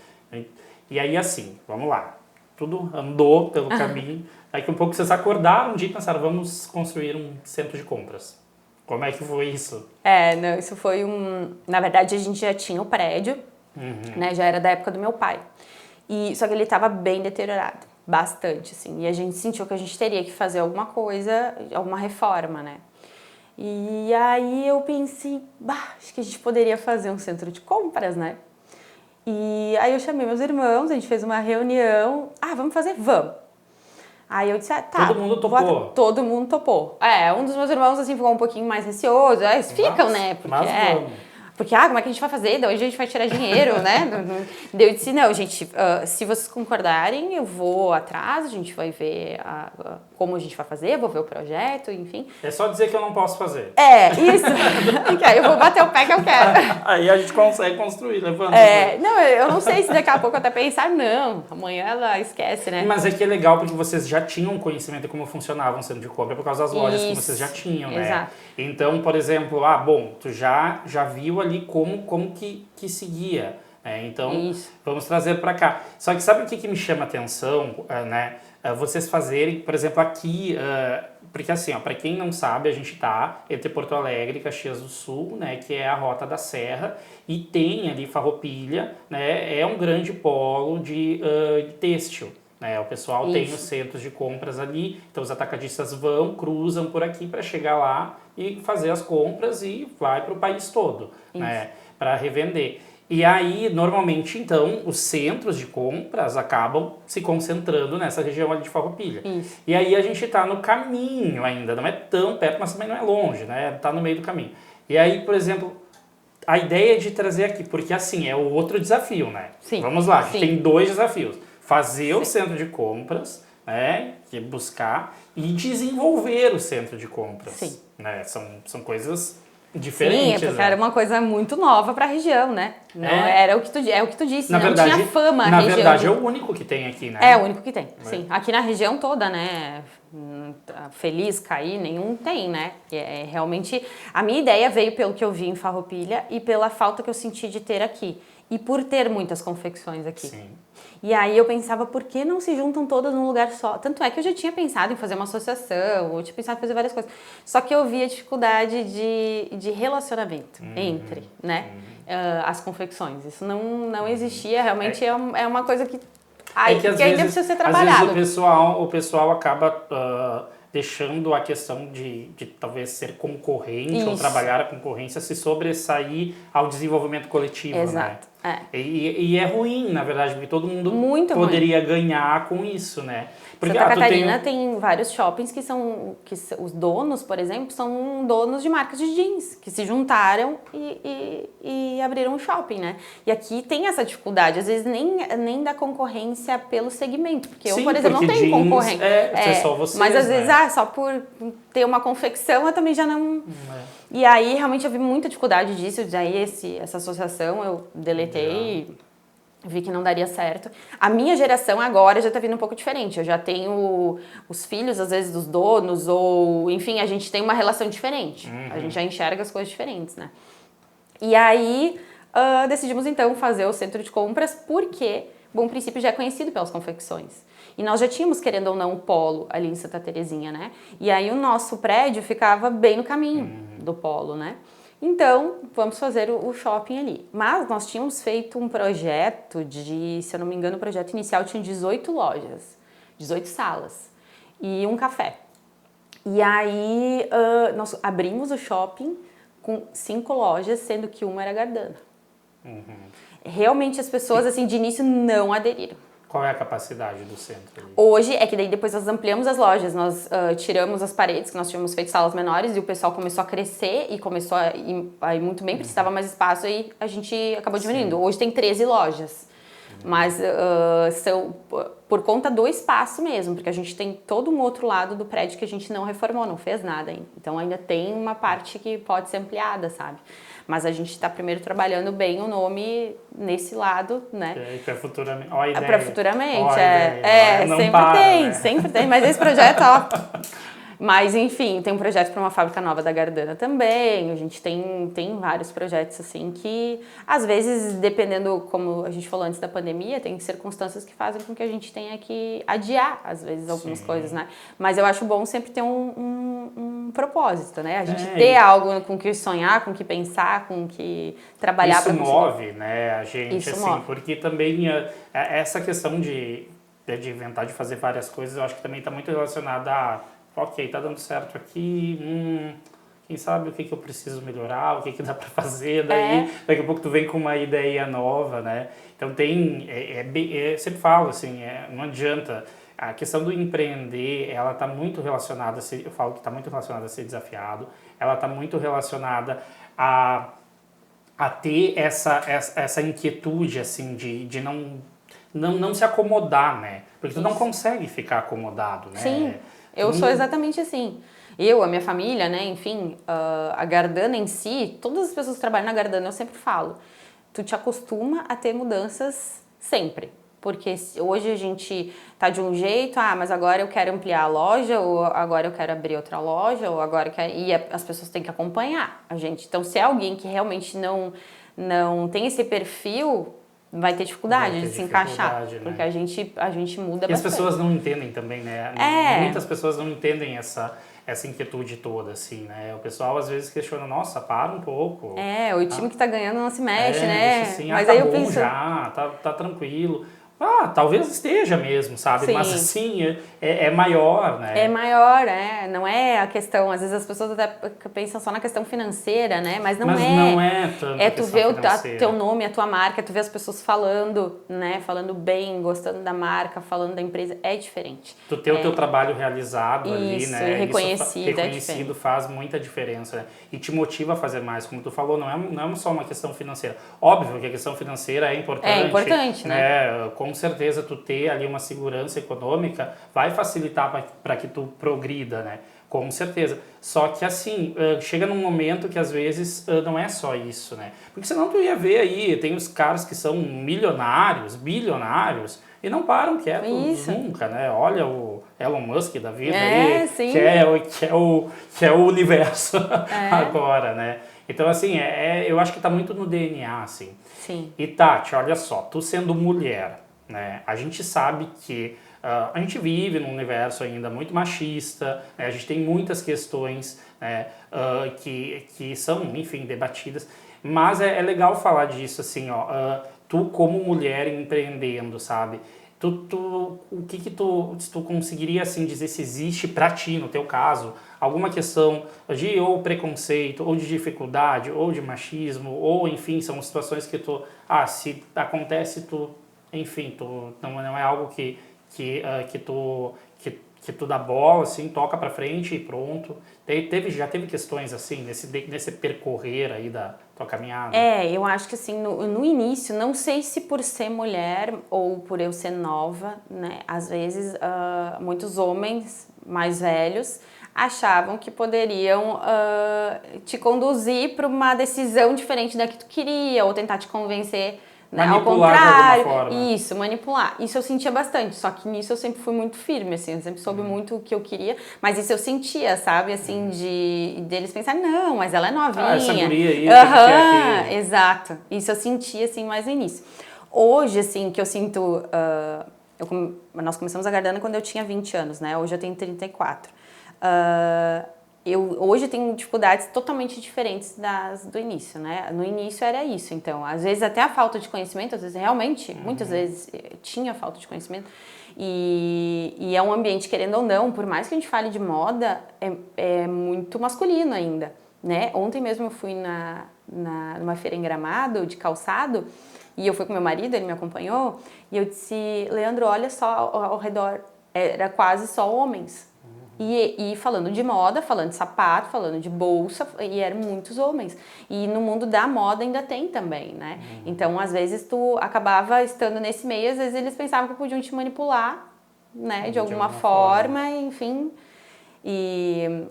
E aí assim, vamos lá. Tudo andou pelo caminho. Daqui um pouco vocês acordaram um dia e pensaram, vamos construir um centro de compras. Como é que foi isso? Não, isso foi Na verdade, a gente já tinha o prédio, né? Já era da época do meu pai. Só que ele estava bem deteriorado, bastante, assim. E a gente sentiu que a gente teria que fazer alguma coisa, alguma reforma, né? E aí eu pensei, acho que a gente poderia fazer um centro de compras, né? E aí eu chamei meus irmãos, a gente fez uma reunião. Vamos fazer? Vamos. Aí eu disse, tá. Todo mundo topou? Todo mundo topou. Um dos meus irmãos, assim, ficou um pouquinho mais receoso. Eles ficam, né? Porque, como é que a gente vai fazer? De onde a gente vai tirar dinheiro, né? Daí eu disse, não, gente, se vocês concordarem, eu vou atrás, a gente vai ver como a gente vai fazer, vou ver o projeto, enfim. É só dizer que eu não posso fazer. Isso. Que aí eu vou bater o pé que eu quero. Aí a gente consegue construir, levando. Não, eu não sei se daqui a pouco eu até pensar, não, amanhã ela esquece, né? Mas é que é legal porque vocês já tinham conhecimento de como funcionava um centro de compra por causa das lojas que vocês já tinham, né? Exato. Então, por exemplo, tu já viu ali como que seguia, né? Então, vamos trazer para cá. Só que sabe o que me chama a atenção, né? Vocês fazerem, por exemplo, aqui, porque assim, para quem não sabe, a gente tá entre Porto Alegre e Caxias do Sul, né, que é a Rota da Serra, e tem ali Farroupilha, né, é um grande polo de têxtil, né, o pessoal tem os centros de compras ali, então os atacadistas cruzam por aqui para chegar lá e fazer as compras e vai para o país todo, né, para revender. E aí, normalmente, então, os centros de compras acabam se concentrando nessa região ali de Farroupilha. E aí a gente está no caminho ainda, não é tão perto, mas também não é longe, né? Está no meio do caminho. E aí, por exemplo, a ideia é de trazer aqui, porque assim, é o outro desafio, né? Sim. Vamos lá, a gente tem 2 desafios. Fazer o centro de compras, né? Que é buscar, e desenvolver o centro de compras. Sim. Né? São coisas diferentes. Sim, porque era uma coisa muito nova para a região, né? Não era o que tu disse, na não verdade, tinha fama. Na verdade, é o único que tem aqui, né? É o único que tem, sim. Aqui na região toda, né? Feliz, Caí, nenhum tem, né? Realmente, a minha ideia veio pelo que eu vi em Farroupilha e pela falta que eu senti de ter aqui. E por ter muitas confecções aqui. Sim. E aí eu pensava, por que não se juntam todas num lugar só? Tanto é que eu já tinha pensado em fazer uma associação, eu tinha pensado em fazer várias coisas. Só que eu vi a dificuldade de relacionamento entre, né, as confecções. Isso não existia, realmente é uma coisa que às ainda vezes, precisa ser trabalhado. Às vezes o pessoal acaba deixando a questão de talvez ser concorrente ou trabalhar a concorrência se sobressair ao desenvolvimento coletivo, Exato. né? E é ruim, na verdade, porque todo mundo Muito poderia ganhar com isso, né? Porque, Santa Catarina tem vários shoppings que os donos, por exemplo, são donos de marcas de jeans, que se juntaram e abriram um shopping, né? E aqui tem essa dificuldade, às vezes nem da concorrência pelo segmento, porque eu, por exemplo, não tenho concorrente. É só vocês, mas às vezes, né? só por ter uma confecção, eu também já não... E aí, realmente, eu vi muita dificuldade disso, daí essa associação eu deletei... Vi que não daria certo. A minha geração agora já tá vindo um pouco diferente. Eu já tenho os filhos, às vezes, dos donos, ou... Enfim, a gente tem uma relação diferente. A gente já enxerga as coisas diferentes, né? E aí, decidimos, então, fazer o centro de compras, porque Bom Princípio já é conhecido pelas confecções. E nós já tínhamos, querendo ou não, um polo ali em Santa Terezinha, né? E aí o nosso prédio ficava bem no caminho do polo, né? Então, vamos fazer o shopping ali. Mas nós tínhamos feito um projeto se eu não me engano, o projeto inicial tinha 18 lojas, 18 salas e um café. E aí, nós abrimos o shopping com 5 lojas, sendo que uma era Gardana. Realmente, as pessoas, assim, de início, não aderiram. Qual é a capacidade do centro? Hoje, é que daí depois nós ampliamos as lojas, nós tiramos as paredes, que nós tínhamos feito salas menores, e o pessoal começou a crescer e começou a ir muito bem, precisava mais espaço, e a gente acabou diminuindo. Hoje tem 13 lojas, mas são por conta do espaço mesmo, porque a gente tem todo um outro lado do prédio que a gente não reformou, não fez nada ainda. Então ainda tem uma parte que pode ser ampliada, sabe? Mas a gente está primeiro trabalhando bem o nome nesse lado, né? Para futuramente. Ó a ideia. Para futuramente, Ó a ideia. Não sempre para, tem, né? sempre tem. Mas esse projeto, ó... Mas, enfim, tem um projeto para uma fábrica nova da Gardana também. A gente tem vários projetos, assim, que às vezes, dependendo, como a gente falou antes da pandemia, tem circunstâncias que fazem com que a gente tenha que adiar, às vezes, algumas coisas, né? Mas eu acho bom sempre ter um propósito, né? A gente ter algo com que sonhar, com que pensar, com que trabalhar. Isso move, né, a gente, Isso assim, move. porque também essa questão de inventar, de fazer várias coisas, eu acho que também está muito relacionada a ok, tá dando certo aqui, quem sabe o que eu preciso melhorar, o que dá para fazer, daí daqui a pouco tu vem com uma ideia nova, né? Então tem, sempre falo assim, não adianta, a questão do empreender, ela tá muito relacionada, eu falo que tá muito relacionada a ser desafiado, ela tá muito relacionada a ter essa inquietude, assim, de não se acomodar, né? Porque tu não consegue ficar acomodado, né? Sim. Eu sou exatamente assim. Eu, a minha família, né, enfim, a Gardana em si, todas as pessoas que trabalham na Gardana, eu sempre falo, tu te acostuma a ter mudanças sempre. Porque hoje a gente tá de um jeito, mas agora eu quero ampliar a loja, ou agora eu quero abrir outra loja, ou agora eu quero... E as pessoas têm que acompanhar a gente. Então, se é alguém que realmente não tem esse perfil, vai ter dificuldade de se encaixar. Né? Porque a gente muda bastante. E as pessoas não entendem também, né? Muitas pessoas não entendem essa inquietude toda, assim, né? O pessoal às vezes questiona, nossa, para um pouco. O time que tá ganhando não se mexe, né? Deixa assim, mas tá aí bom eu penso... já, tá tranquilo. Talvez esteja mesmo, sabe? Sim. Mas assim, é maior, né? É maior, não é a questão, às vezes as pessoas até pensam só na questão financeira, né? Mas não é tanto É tu ver o financeira. teu nome, a tua marca, tu ver as pessoas falando, né? Falando bem, gostando da marca, falando da empresa, é diferente. Tu ter o teu trabalho realizado ali, né? E reconhecido, reconhecido faz muita diferença, né? E te motiva a fazer mais, como tu falou, não é só uma questão financeira. Óbvio que a questão financeira é importante. É importante, né? Com certeza tu ter ali uma segurança econômica vai facilitar para que tu progrida, né? Com certeza. Só que assim, chega num momento que às vezes não é só isso, né? Porque senão tu ia ver aí, tem os caras que são milionários, bilionários, e não param quietos nunca, né? Olha o Elon Musk da vida aí, sim. que é o universo agora, né? Então, assim, eu acho que tá muito no DNA, assim. Sim. E Tati, olha só, tu sendo mulher, né? A gente sabe que a gente vive num universo ainda muito machista, né? A gente tem muitas questões, né, que são, enfim, debatidas, mas é legal falar disso, assim, tu como mulher empreendendo, sabe? O que se tu conseguiria, assim, dizer se existe pra ti, no teu caso, alguma questão de ou preconceito, ou de dificuldade, ou de machismo, ou, enfim, são situações que se acontece, enfim, não é algo que tu dá bola, assim, toca pra frente e pronto. Já teve questões assim, nesse percorrer aí da tua caminhada? Eu acho que assim, no início, não sei se por ser mulher ou por eu ser nova, né, às vezes muitos homens mais velhos achavam que poderiam te conduzir para uma decisão diferente da que tu queria, ou tentar te convencer, né, ao contrário. De alguma forma. Isso, manipular. Isso eu sentia bastante, só que nisso eu sempre fui muito firme, assim, eu sempre soube muito o que eu queria, mas isso eu sentia, sabe, assim, deles pensar, não, mas ela é novinha. Essa guria aí, exato. Isso eu sentia, assim, mais no início. Hoje, assim, que eu sinto... nós começamos a Gardana quando eu tinha 20 anos, né? Hoje eu tenho 34. Hoje tenho dificuldades totalmente diferentes das do início, né? No início era isso, então, às vezes até a falta de conhecimento, às vezes realmente, muitas vezes tinha falta de conhecimento, e é um ambiente, querendo ou não, por mais que a gente fale de moda, é muito masculino ainda, né? Ontem mesmo eu fui numa feira em Gramado, de calçado, e eu fui com meu marido, ele me acompanhou, e eu disse, Leandro, olha só ao redor, era quase só homens. E falando de moda, falando de sapato, falando de bolsa, e eram muitos homens. E no mundo da moda ainda tem também, né? Então, às vezes, tu acabava estando nesse meio, às vezes eles pensavam que podiam te manipular, né? De alguma forma, enfim. E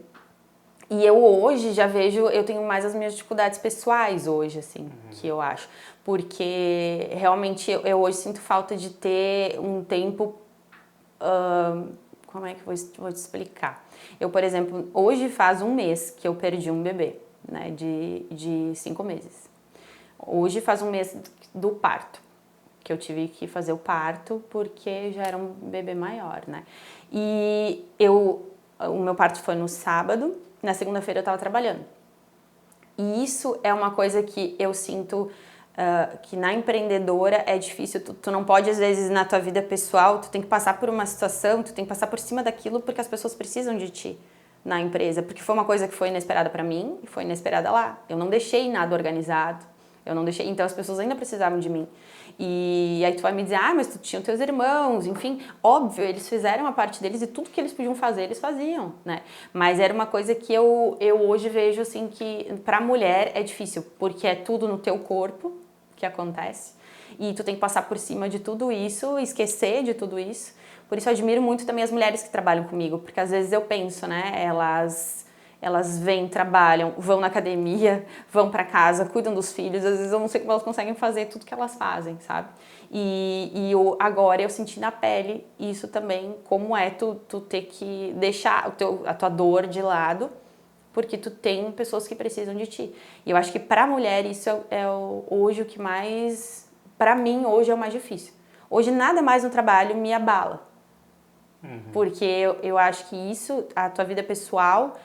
eu hoje já vejo, eu tenho mais as minhas dificuldades pessoais hoje, assim, que eu acho. Porque realmente eu hoje sinto falta de ter um tempo... como é que eu vou te explicar? Eu, por exemplo, hoje faz um mês que eu perdi um bebê, né, de 5 meses. Hoje faz um mês do parto, que eu tive que fazer o parto porque já era um bebê maior, né? E o meu parto foi no sábado, na segunda-feira eu estava trabalhando. E isso é uma coisa que eu sinto... que na empreendedora é difícil, tu não pode às vezes na tua vida pessoal, tu tem que passar por uma situação, tu tem que passar por cima daquilo porque as pessoas precisam de ti na empresa, porque foi uma coisa que foi inesperada pra mim e foi inesperada lá, eu não deixei nada organizado, então as pessoas ainda precisavam de mim. E aí tu vai me dizer, mas tu tinha os teus irmãos, enfim, óbvio, eles fizeram a parte deles e tudo que eles podiam fazer, eles faziam, né? Mas era uma coisa que eu hoje vejo, assim, que pra mulher é difícil, porque é tudo no teu corpo que acontece, e tu tem que passar por cima de tudo isso, esquecer de tudo isso, Por isso eu admiro muito também as mulheres que trabalham comigo, porque às vezes eu penso, né, elas vêm, trabalham, vão na academia, vão para casa, cuidam dos filhos, às vezes eu não sei como elas conseguem fazer tudo que elas fazem, sabe? Agora eu senti na pele isso também, como é tu ter que deixar a tua dor de lado, porque tu tem pessoas que precisam de ti. E eu acho que pra mulher isso hoje o que mais, pra mim hoje é o mais difícil. Hoje nada mais no trabalho me abala. Porque eu acho que isso, a tua vida pessoal,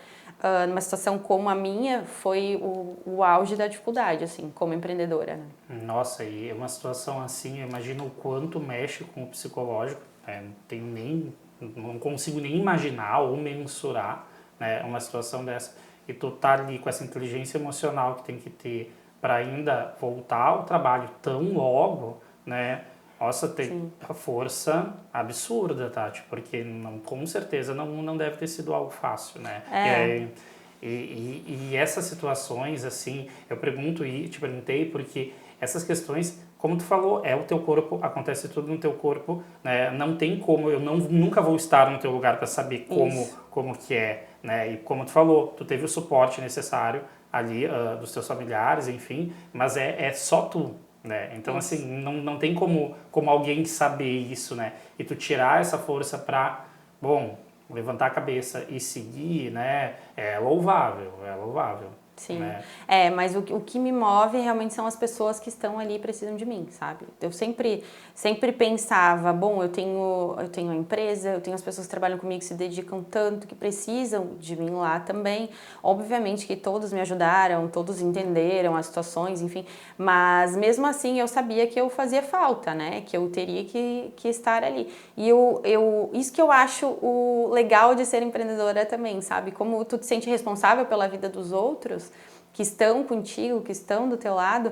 numa situação como a minha, foi o auge da dificuldade, assim, como empreendedora. Né? Nossa, e uma situação assim, eu imagino o quanto mexe com o psicológico, né? Não consigo nem imaginar ou mensurar, né, uma situação dessa. E tu tá ali com essa inteligência emocional que tem que ter para ainda voltar ao trabalho tão logo, né? Nossa, tem a força absurda, Tati, porque com certeza não deve ter sido algo fácil, né? E essas situações, assim, eu pergunto e te perguntei porque essas questões, como tu falou, é o teu corpo, acontece tudo no teu corpo, né? Não tem como, nunca vou estar no teu lugar para saber como que é, né? E como tu falou, tu teve o suporte necessário ali dos teus familiares, enfim, mas é só tu, né? Então, assim, não tem como alguém saber isso, né? E tu tirar essa força para, bom, levantar a cabeça e seguir, né? É louvável, Sim, né? Mas o que me move realmente são as pessoas que estão ali e precisam de mim, sabe? Eu sempre pensava, bom, eu tenho a empresa, eu tenho as pessoas que trabalham comigo que se dedicam tanto, que precisam de mim lá também. Obviamente que todos me ajudaram, todos entenderam as situações, enfim, mas mesmo assim eu sabia que eu fazia falta, né? Que eu teria que estar ali. E isso que eu acho o legal de ser empreendedora também, sabe? Como tu te sente responsável pela vida dos outros, que estão contigo, que estão do teu lado,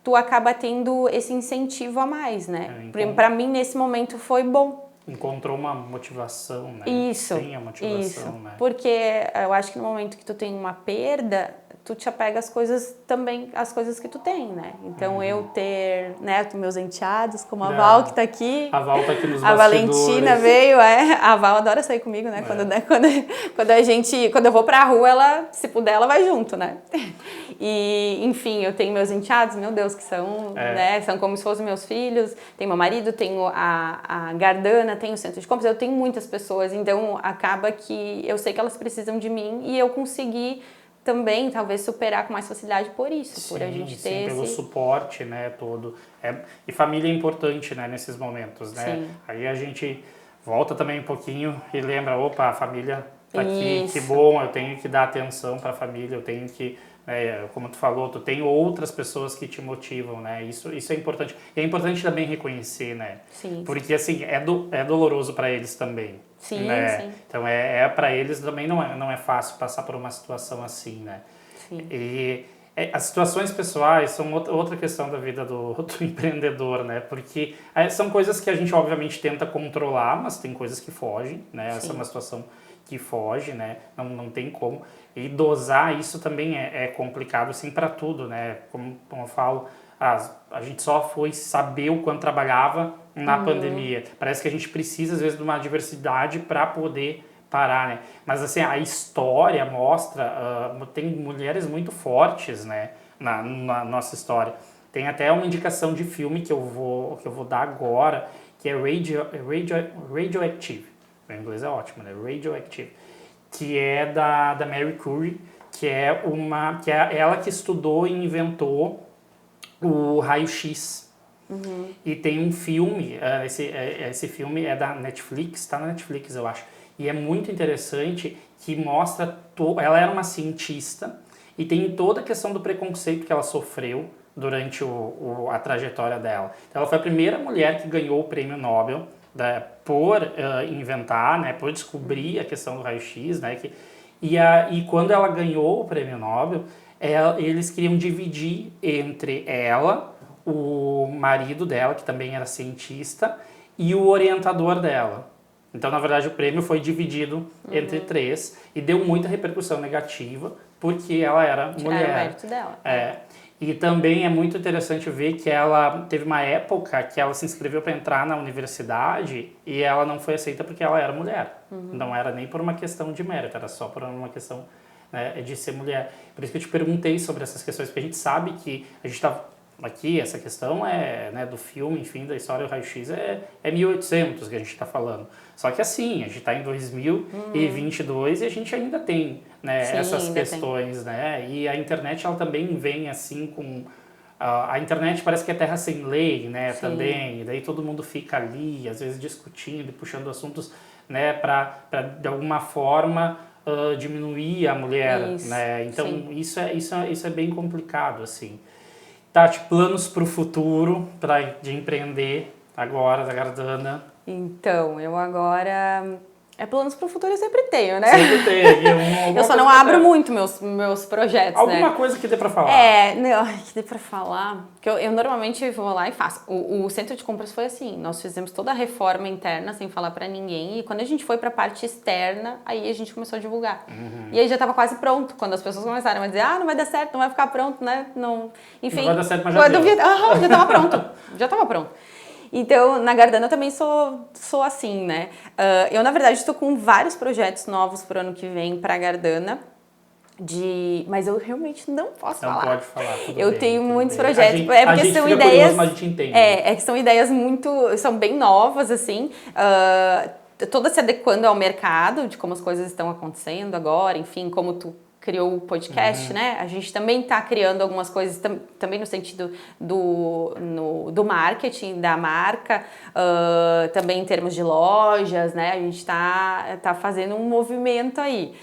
tu acaba tendo esse incentivo a mais, né? Pra mim, nesse momento, foi bom. Encontrou uma motivação, né? Isso, Tem a motivação, né? Porque eu acho que no momento que tu tem uma perda, tu te apega às coisas também, às coisas que tu tem, né? Então eu ter, né, meus enteados, como a Val que tá aqui. A Val tá aqui nos a bastidores. Valentina veio, a Val adora sair comigo, né? Quando eu vou pra rua, ela, se puder, ela vai junto, né? E, enfim, eu tenho meus enteados, meu Deus, que são, né, são como se fossem meus filhos. Tenho meu marido, tenho a Gardana, tenho o centro de compras, eu tenho muitas pessoas, então acaba que eu sei que elas precisam de mim e eu consegui também, talvez, superar com mais facilidade por isso, por a gente ter pelo suporte, né, todo. E família é importante, né, nesses momentos, né? Sim. Aí a gente volta também um pouquinho e lembra, opa, a família tá aqui, que bom, eu tenho que dar atenção para a família, eu tenho que, como tu falou, tu tem outras pessoas que te motivam, né? Isso é importante. E é importante também reconhecer, né? Sim. Porque, assim, é doloroso para eles também. Sim, né? sim. Então, para eles também não é fácil passar por uma situação assim, né? Sim. E as situações pessoais são outra questão da vida do empreendedor, né? Porque são coisas que a gente, obviamente, tenta controlar, mas tem coisas que fogem, né? Essa é uma situação que foge, né? Não tem como. E dosar isso também é complicado, assim, para tudo, né? Como eu falo, a gente só foi saber o quanto trabalhava na pandemia. Parece que a gente precisa, às vezes, de uma diversidade para poder parar, né? Mas, assim, a história mostra, tem mulheres muito fortes, né? Na nossa história. Tem até uma indicação de filme que eu vou dar agora, que é Radioactive. O inglês é ótimo, né? Radioactive. Que é da Marie Curie, que é ela que estudou e inventou o raio-x. E tem um filme, esse filme é da Netflix, tá na Netflix, eu acho. E é muito interessante que mostra, ela era uma cientista e tem toda a questão do preconceito que ela sofreu durante a trajetória dela. Então, ela foi a primeira mulher que ganhou o prêmio Nobel por inventar, né, por descobrir a questão do raio-x, né, e quando ela ganhou o prêmio Nobel, eles queriam dividir entre ela, o marido dela, que também era cientista, e o orientador dela. Então, na verdade, o prêmio foi dividido entre três e deu muita repercussão negativa porque ela era mulher. Tiraram o mérito dela. E também é muito interessante ver que ela teve uma época que ela se inscreveu para entrar na universidade e ela não foi aceita porque ela era mulher. Não era nem por uma questão de mérito, era só por uma questão, né, de ser mulher. Por isso que eu te perguntei sobre essas questões, porque a gente sabe que a gente está aqui, essa questão né, do filme, enfim, da história do Raio-X é 1800 que a gente está falando. Só que assim, a gente está em 2022 e a gente ainda tem, né, Sim, essas ainda questões, né? E a internet, ela também vem assim com... a internet parece que é terra sem lei, né, Sim. também. E daí todo mundo fica ali, às vezes discutindo e puxando assuntos, né, para de alguma forma diminuir a mulher, Isso, né? Então sim. isso é bem complicado, assim. Tati, planos para o futuro, de empreender agora, da Gardana? Então, eu agora... planos para o futuro eu sempre tenho, né? Sempre teve Eu só não abro muito meus projetos, alguma né? coisa que dê para falar. Não, que dê pra falar. Porque eu normalmente vou lá e faço. O centro de compras foi assim, nós fizemos toda a reforma interna sem falar pra ninguém. E quando a gente foi pra parte externa, aí a gente começou a divulgar. E aí já tava quase pronto. Quando as pessoas começaram a dizer, não vai dar certo, não vai ficar pronto, né? Não, enfim. Não vai dar certo, mas já deu. Já tava pronto. Já tava pronto. Então, na Gardana eu também sou assim, né? Eu, na verdade, estou com vários projetos novos pro ano que vem pra Gardana. Mas eu realmente não posso falar. Não pode falar, tudo Eu bem, tenho tudo muitos bem. projetos. A gente são fica ideias. curioso, mas a gente entende. Que são ideias são bem novas, assim. Todas se adequando ao mercado, de como as coisas estão acontecendo agora, enfim, como tu criou o podcast, né? A gente também está criando algumas coisas também no sentido do marketing, da marca, também em termos de lojas, né? A gente tá fazendo um movimento aí.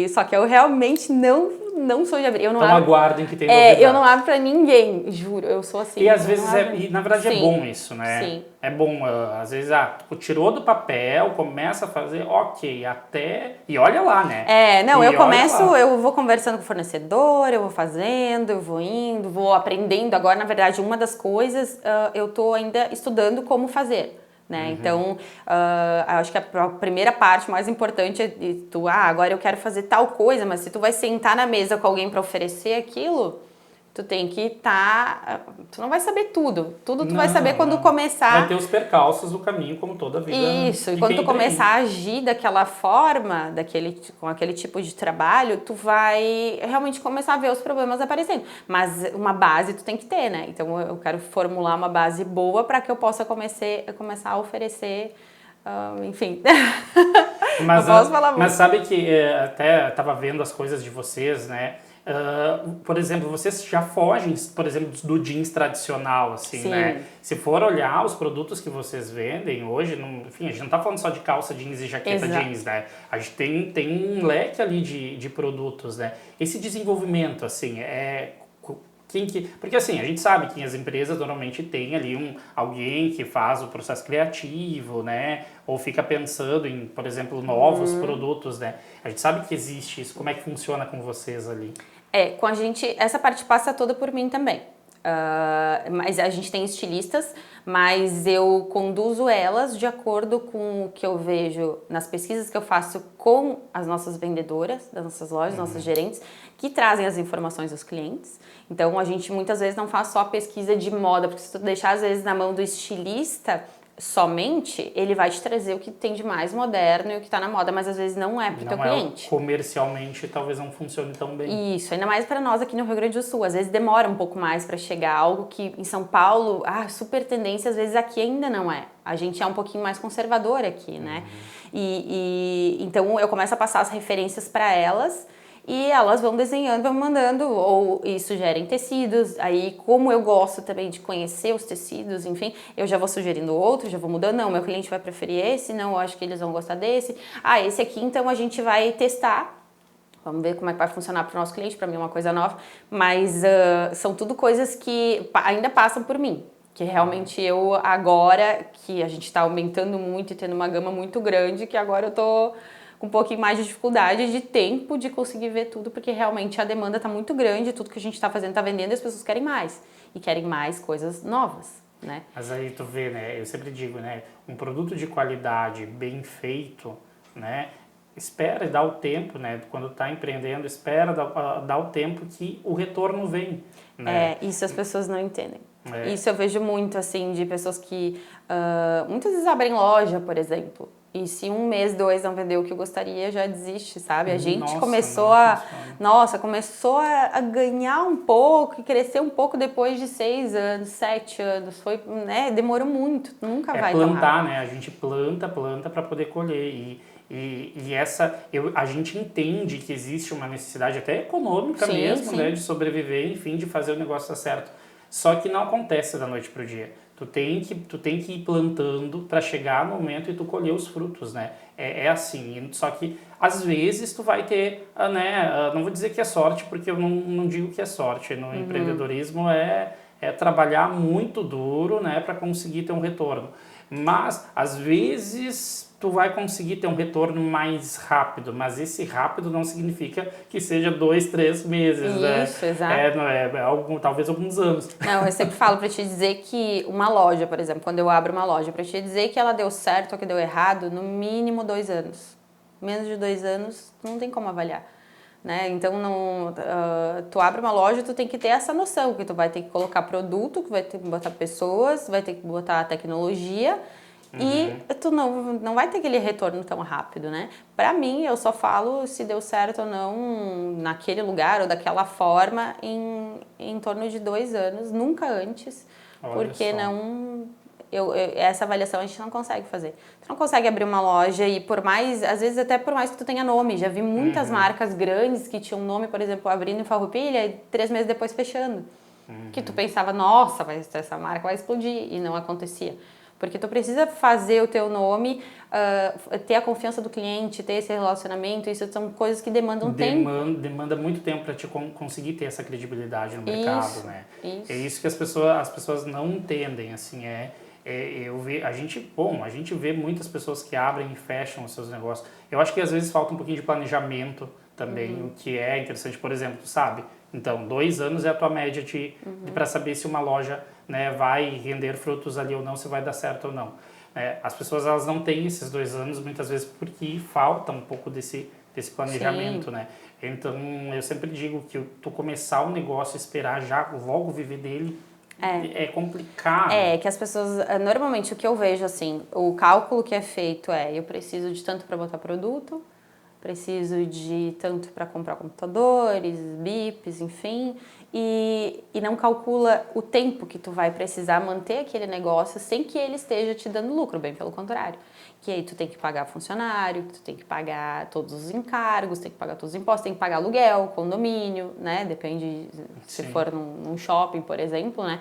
Só que eu realmente não sou de abrir. Eu não Então abro, aguardem que tem novidade. eu não abro pra ninguém, juro. Eu sou assim. E às vezes, e na verdade é bom isso, né? Sim. É bom, às vezes, tirou do papel, começa a fazer, ok, até... E olha lá, né? Eu vou conversando com o fornecedor, eu vou fazendo, eu vou indo, vou aprendendo. Agora, na verdade, uma das coisas, eu tô ainda estudando como fazer. Né? Então, acho que a primeira parte mais importante é agora eu quero fazer tal coisa, mas se tu vai sentar na mesa com alguém para oferecer aquilo, tu tem que tu não vai saber tudo. Tudo tu vai saber quando começar. Vai ter os percalços do caminho, como toda a vida. Isso, e quando tu começar a agir daquela forma, com aquele tipo de trabalho, tu vai realmente começar a ver os problemas aparecendo. Mas uma base tu tem que ter, né? Então eu quero formular uma base boa para que eu possa começar a oferecer, enfim. Mas, não posso falar muito. Mas sabe que até estava vendo as coisas de vocês, né? Por exemplo, vocês já fogem, por exemplo, do jeans tradicional, assim, Sim. né? Se for olhar os produtos que vocês vendem hoje, enfim, a gente não tá falando só de calça jeans e jaqueta jeans, né? A gente tem um leque ali de produtos, né? Esse desenvolvimento, assim, porque assim, a gente sabe que as empresas normalmente tem ali alguém que faz o processo criativo, né? Ou fica pensando em, por exemplo, novos produtos, né? A gente sabe que existe isso. Como é que funciona com vocês ali? Com a gente, essa parte passa toda por mim também. Mas a gente tem estilistas, mas eu conduzo elas de acordo com o que eu vejo nas pesquisas que eu faço com as nossas vendedoras, das nossas lojas, nossas gerentes, que trazem as informações dos clientes. Então a gente muitas vezes não faz só pesquisa de moda, porque se tu deixar às vezes na mão do estilista somente, ele vai te trazer o que tem de mais moderno e o que está na moda, mas às vezes não é para o teu cliente. Comercialmente talvez não funcione tão bem. Isso, ainda mais para nós aqui no Rio Grande do Sul. Às vezes demora um pouco mais para chegar algo que em São Paulo, super tendência, às vezes aqui ainda não é. A gente é um pouquinho mais conservador aqui, né? Então eu começo a passar as referências para elas. E elas vão desenhando, vão mandando, e sugerem tecidos. Aí, como eu gosto também de conhecer os tecidos, enfim, eu já vou sugerindo outros, já vou mudando. Não, meu cliente vai preferir esse, não, eu acho que eles vão gostar desse. Esse aqui, então a gente vai testar. Vamos ver como é que vai funcionar para o nosso cliente, para mim é uma coisa nova. Mas são tudo coisas que ainda passam por mim. Que realmente eu, agora que a gente está aumentando muito e tendo uma gama muito grande, que agora eu tô com um pouquinho mais de dificuldade de tempo de conseguir ver tudo, porque realmente a demanda está muito grande, tudo que a gente está fazendo está vendendo e as pessoas querem mais. E querem mais coisas novas, né? Mas aí tu vê, né? Eu sempre digo, né? Um produto de qualidade bem feito, né? espera e dá o tempo, né? Quando está empreendendo, espera, dá o tempo que o retorno vem, né? Isso as pessoas não entendem. É. Isso eu vejo muito, assim, de pessoas que muitas vezes abrem loja, por exemplo, e se 1 mês, 2 não vendeu o que eu gostaria, já desiste, sabe? A gente começou começou a ganhar um pouco e crescer um pouco depois de 6 anos, 7 anos, foi, né? Demorou muito, nunca vai tão rápido. Plantar, né? A gente planta para poder colher a gente entende que existe uma necessidade até econômica mesmo, né? De sobreviver, enfim, de fazer o negócio dar certo. Só que não acontece da noite pro dia. Tu tem que ir plantando para chegar no momento e tu colher os frutos, né? É assim. Só que às vezes tu vai ter, né? Não vou dizer que é sorte, porque eu não digo que é sorte. No empreendedorismo é trabalhar muito duro, né? Para conseguir ter um retorno. Mas às vezes tu vai conseguir ter um retorno mais rápido, mas esse rápido não significa que seja 2, 3 meses, né? Isso, exato. Talvez alguns anos. Não, eu sempre falo para te dizer que uma loja, por exemplo, quando eu abro uma loja, para te dizer que ela deu certo ou que deu errado, no mínimo 2 anos. Menos de 2 anos, não tem como avaliar. Né? Então, tu abre uma loja, tu tem que ter essa noção, que tu vai ter que colocar produto, que vai ter que botar pessoas, vai ter que botar tecnologia, e tu não vai ter aquele retorno tão rápido, né? Pra mim, eu só falo se deu certo ou não naquele lugar ou daquela forma em torno de 2 anos, nunca antes, porque essa avaliação a gente não consegue fazer. Tu não consegue abrir uma loja e às vezes até por mais que tu tenha nome, já vi muitas marcas grandes que tinham nome, por exemplo, abrindo em Farroupilha e 3 meses depois fechando. Que tu pensava, nossa, essa marca vai explodir, e não acontecia. Porque tu precisa fazer o teu nome, ter a confiança do cliente, ter esse relacionamento, isso são coisas que demandam tempo. Demanda muito tempo para te conseguir ter essa credibilidade no mercado, né? Isso. É isso que as pessoas não entendem, assim, a gente vê muitas pessoas que abrem e fecham os seus negócios. Eu acho que às vezes falta um pouquinho de planejamento também, o que é interessante, por exemplo, sabe? Então, 2 anos é a tua média para saber se uma loja, né, vai render frutos ali ou não, se vai dar certo ou não. As pessoas elas não têm esses 2 anos muitas vezes porque falta um pouco desse planejamento, né? Então, eu sempre digo que tu começar um negócio, esperar já logo viver dele, é complicado. Que as pessoas, normalmente o que eu vejo assim, o cálculo que é feito eu preciso de tanto para botar produto, preciso de tanto para comprar computadores, bips, enfim, e não calcula o tempo que tu vai precisar manter aquele negócio sem que ele esteja te dando lucro, bem pelo contrário. Que aí tu tem que pagar funcionário, tu tem que pagar todos os encargos, tem que pagar todos os impostos, tem que pagar aluguel, condomínio, né? Depende se for num shopping, por exemplo, né?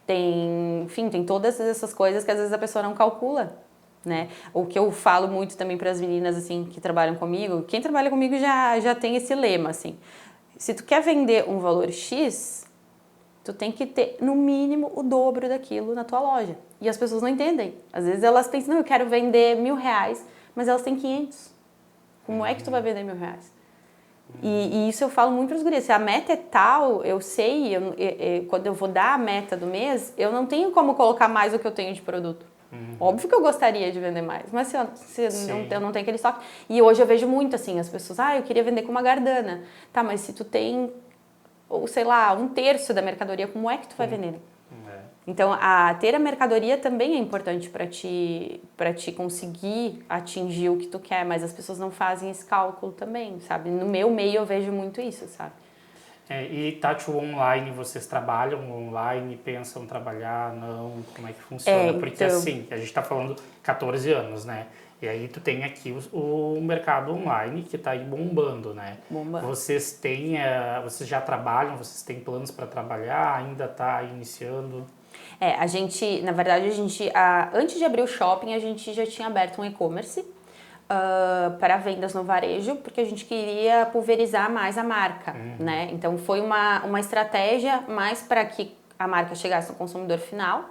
Tem todas essas coisas que às vezes a pessoa não calcula. Né? O que eu falo muito também para as meninas assim que trabalham comigo, quem trabalha comigo já tem esse lema assim: se tu quer vender um valor X, tu tem que ter no mínimo o dobro daquilo na tua loja. E as pessoas não entendem. Às vezes elas pensam, não, eu quero vender R$1.000, mas elas têm 500. Como é que tu vai vender R$1.000? E isso eu falo muito para os gurias. Se a meta é tal, eu sei, quando eu vou dar a meta do mês, eu não tenho como colocar mais do que eu tenho de produto. Óbvio que eu gostaria de vender mais, mas se eu não tenho aquele estoque. E hoje eu vejo muito assim, as pessoas, eu queria vender com uma gardana. Tá, mas se tu tem, ou sei lá, 1/3 da mercadoria, como é que tu vai vender? Então, ter a mercadoria também é importante para te conseguir atingir o que tu quer, mas as pessoas não fazem esse cálculo também, sabe? No meu meio eu vejo muito isso, sabe? E Tati, o online, vocês trabalham online, pensam trabalhar, não? Como é que funciona? Porque assim, a gente está falando 14 anos, né? E aí tu tem aqui o mercado online que está aí bombando, né? Bombando. Vocês vocês já trabalham, vocês têm planos para trabalhar, ainda está iniciando? Na verdade, antes de abrir o shopping, a gente já tinha aberto um e-commerce para vendas no varejo, porque a gente queria pulverizar mais a marca, né? Então, foi uma estratégia mais para que a marca chegasse no consumidor final,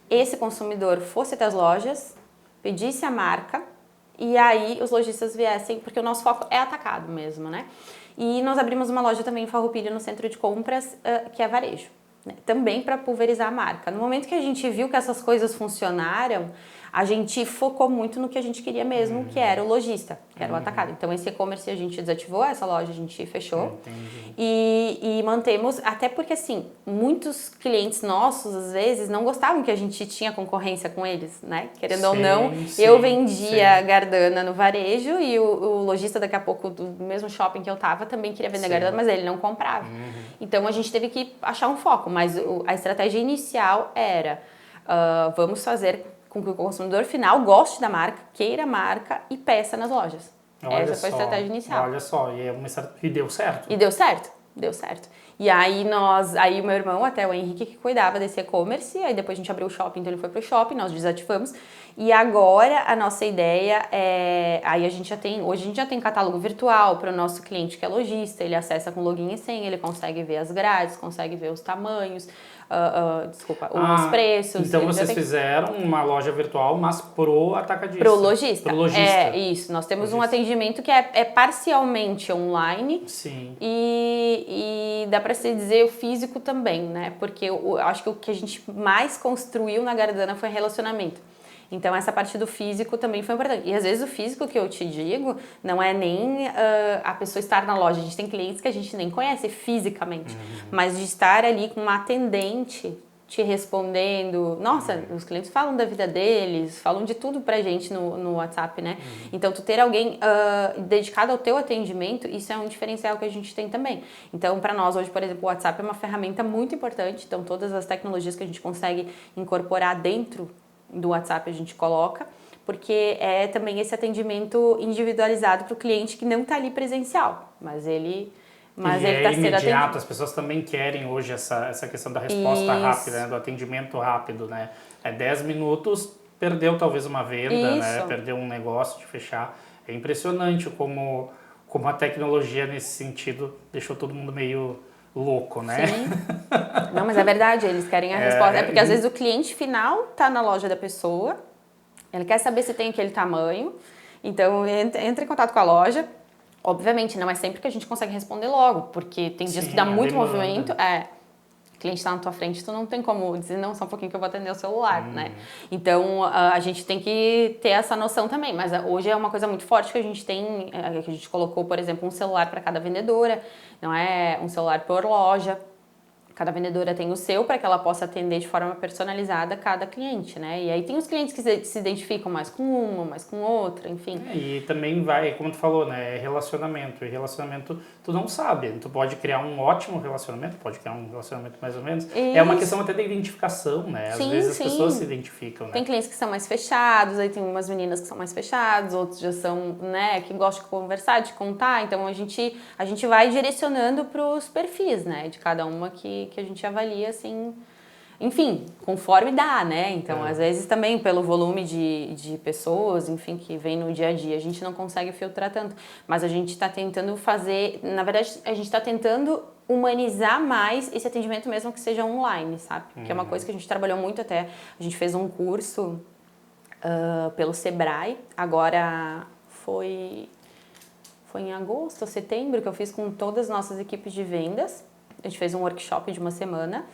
esse consumidor fosse até as lojas, pedisse a marca, e aí os lojistas viessem, porque o nosso foco é atacado mesmo, né? E nós abrimos uma loja também em Farroupilha, no centro de compras, que é varejo, né? Também para pulverizar a marca. No momento que a gente viu que essas coisas funcionaram, a gente focou muito no que a gente queria mesmo, que era o lojista, que era o atacado. Então, esse e-commerce a gente desativou, essa loja a gente fechou. E mantemos, até porque, assim, muitos clientes nossos, às vezes, não gostavam que a gente tinha concorrência com eles, né? Querendo ou não, eu vendia Gardana no varejo e o lojista, daqui a pouco, do mesmo shopping que eu tava, também queria vender Gardana, mas ele não comprava. Então, a gente teve que achar um foco, mas a estratégia inicial era, vamos fazer com que o consumidor final goste da marca, queira a marca e peça nas lojas. Essa foi a estratégia inicial. Olha só, e deu certo? E deu certo, deu certo. E aí aí o meu irmão, até o Henrique, que cuidava desse e-commerce, aí depois a gente abriu o shopping, então ele foi pro shopping, nós desativamos. E agora a nossa ideia aí hoje a gente já tem catálogo virtual para o nosso cliente que é lojista, ele acessa com login e senha, ele consegue ver as grades, consegue ver os tamanhos, os preços. Então vocês fizeram uma loja virtual, mas pro atacadista. Pro lojista. Pro lojista. É, isso. Nós temos um atendimento que é parcialmente online. Sim. E dá para se dizer o físico também, né? Porque eu acho que o que a gente mais construiu na Gardana foi relacionamento. Então, essa parte do físico também foi importante. E às vezes o físico que eu te digo não é nem a pessoa estar na loja. A gente tem clientes que a gente nem conhece fisicamente. Mas de estar ali com uma atendente te respondendo. Nossa, os clientes falam da vida deles, falam de tudo pra gente no WhatsApp, né? Então, tu ter alguém dedicado ao teu atendimento, isso é um diferencial que a gente tem também. Então, para nós hoje, por exemplo, o WhatsApp é uma ferramenta muito importante. Então, todas as tecnologias que a gente consegue incorporar dentro do WhatsApp a gente coloca, porque é também esse atendimento individualizado para o cliente que não está ali presencial, mas ele está sendo imediato. As pessoas também querem hoje essa questão da resposta rápida, né, do atendimento rápido, né? 10 minutos, perdeu talvez uma venda, né? Perdeu um negócio de fechar. É impressionante como a tecnologia nesse sentido deixou todo mundo meio louco, né? Sim. Não, mas é verdade, eles querem a resposta. É porque às vezes o cliente final tá na loja da pessoa, ele quer saber se tem aquele tamanho, então entra em contato com a loja. Obviamente, não é sempre que a gente consegue responder logo, porque tem dias que dá muito movimento. O cliente está na tua frente, tu não tem como dizer, não, só um pouquinho que eu vou atender o celular, né? Então, a gente tem que ter essa noção também, mas hoje é uma coisa muito forte que a gente tem, que a gente colocou, por exemplo, um celular para cada vendedora, não é um celular por loja. Cada vendedora tem o seu para que ela possa atender de forma personalizada cada cliente, né? E aí tem os clientes que se identificam mais com uma, mais com outra, enfim. E também vai, como tu falou, né? Relacionamento. E relacionamento, tu não sabe. Tu pode criar um ótimo relacionamento, pode criar um relacionamento mais ou menos. Isso. É uma questão até da identificação, né? Às vezes as pessoas se identificam, né? Tem clientes que são mais fechados, aí tem umas meninas que são mais fechadas, outros já são, né? Que gostam de conversar, de contar. Então a gente vai direcionando para os perfis, né? De cada uma que a gente avalia, assim, enfim, conforme dá, né? Então, às vezes também pelo volume de pessoas, enfim, que vem no dia a dia, a gente não consegue filtrar tanto. Mas a gente está tentando fazer, na verdade, a gente está tentando humanizar mais esse atendimento mesmo que seja online, sabe? Que é uma coisa que a gente trabalhou muito até. A gente fez um curso pelo Sebrae, agora foi em agosto ou setembro que eu fiz com todas as nossas equipes de vendas. A gente fez um workshop de uma semana,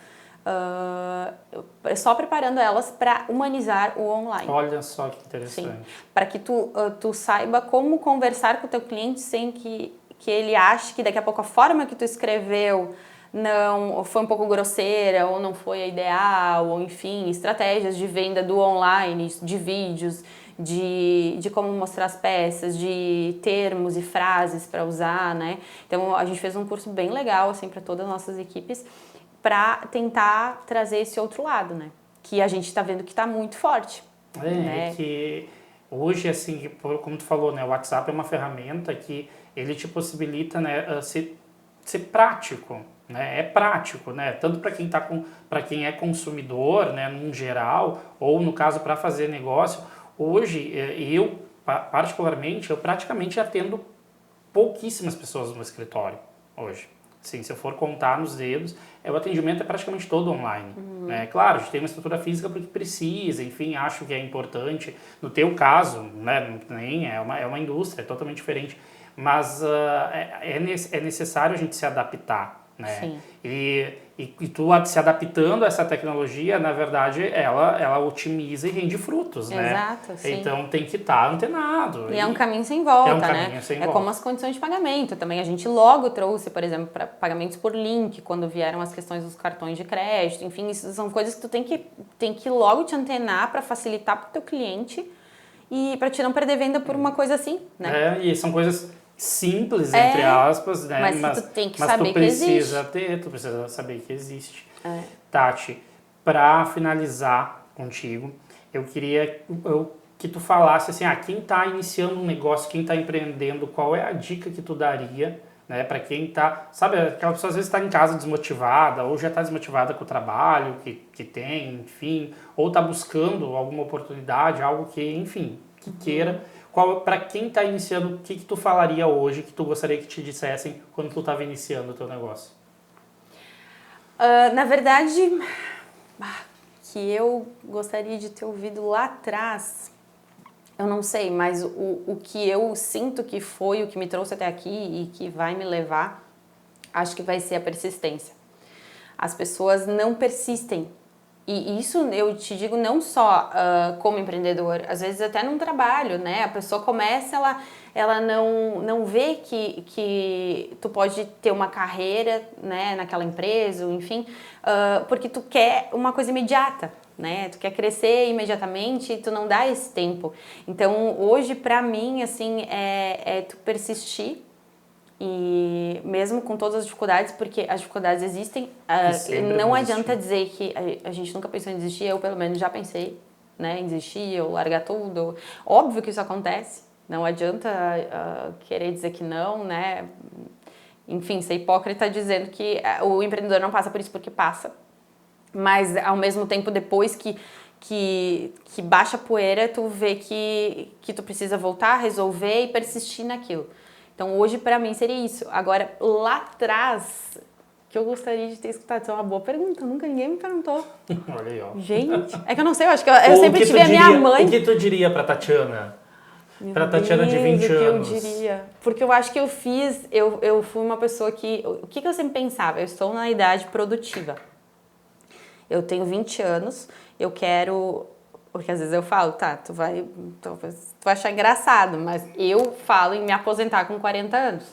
só preparando elas para humanizar o online. Olha só que interessante. Para que tu saiba como conversar com o teu cliente sem que ele ache que daqui a pouco a forma que tu escreveu não foi um pouco grosseira ou não foi a ideal, ou enfim, estratégias de venda do online, de vídeos, de como mostrar as peças, de termos e frases para usar, né? Então a gente fez um curso bem legal assim para todas as nossas equipes para tentar trazer esse outro lado, né? Que a gente está vendo que está muito forte. Né? Que hoje, assim, como tu falou, né? O WhatsApp é uma ferramenta que ele te possibilita, né, ser prático. Né? É prático, né? Tanto para quem é consumidor, né, num geral, ou no caso para fazer negócio. Hoje, eu particularmente, eu praticamente atendo pouquíssimas pessoas no meu escritório hoje. Sim, se eu for contar nos dedos, o atendimento é praticamente todo online. Né? Claro, a gente tem uma estrutura física porque precisa, enfim, acho que é importante. No teu caso, né, nem é uma indústria, é totalmente diferente. Mas é necessário a gente se adaptar. né? Sim. E tu se adaptando a essa tecnologia, na verdade, ela otimiza e rende frutos, né? Exato, sim. Então tem que estar antenado. E é um caminho sem volta, é um caminho né? sem É volta. como as condições de pagamento também. A gente logo trouxe, por exemplo, para pagamentos por link, quando vieram as questões dos cartões de crédito. Enfim, isso são coisas que tu tem que logo te antenar para facilitar para o teu cliente e para te não perder venda por uma coisa assim, né? E são coisas simples, entre aspas, né? Mas tu tem que mas saber tu precisa que existe. tu precisa saber que existe. Tati, para finalizar contigo, eu queria que tu falasse assim, quem está iniciando um negócio, quem está empreendendo, qual é a dica que tu daria, né, para quem está, sabe, aquela pessoa às vezes está em casa desmotivada, ou já está desmotivada com o trabalho que tem, enfim, ou está buscando alguma oportunidade, algo que, enfim, que queira. Para quem está iniciando, o que tu falaria hoje, que tu gostaria que te dissessem quando tu estava iniciando o teu negócio? Na verdade, que eu gostaria de ter ouvido lá atrás, eu não sei, mas o que eu sinto que foi o que me trouxe até aqui e que vai me levar, acho que vai ser a persistência. As pessoas não persistem. E isso eu te digo não só como empreendedor, às vezes até num trabalho, né? A pessoa começa, ela não vê que tu pode ter uma carreira, né, naquela empresa, enfim, porque tu quer uma coisa imediata, né? Tu quer crescer imediatamente e tu não dá esse tempo. Então, hoje, pra mim, assim, é tu persistir. E mesmo com todas as dificuldades, porque as dificuldades existem, não adianta dizer que a gente nunca pensou em desistir, eu pelo menos já pensei, né, em desistir ou largar tudo. Óbvio que isso acontece, não adianta querer dizer que não, né, enfim, ser hipócrita dizendo que o empreendedor não passa por isso, porque passa. Mas ao mesmo tempo, depois que baixa a poeira, tu vê que tu precisa voltar, resolver e persistir naquilo. Então, hoje, pra mim, seria isso. Agora, lá atrás, que eu gostaria de ter escutado, isso é uma boa pergunta, nunca ninguém me perguntou. Olha aí, ó. Gente, é que eu não sei, eu acho que eu sempre tive a minha mãe... O que tu diria pra Tatiana? Pra Tatiana de 20 anos? O que eu diria? Porque eu acho que eu fui uma pessoa que... O que eu sempre pensava? Eu estou na idade produtiva. Eu tenho 20 anos, eu quero... Porque às vezes eu falo, tu vai achar engraçado, mas eu falo em me aposentar com 40 anos.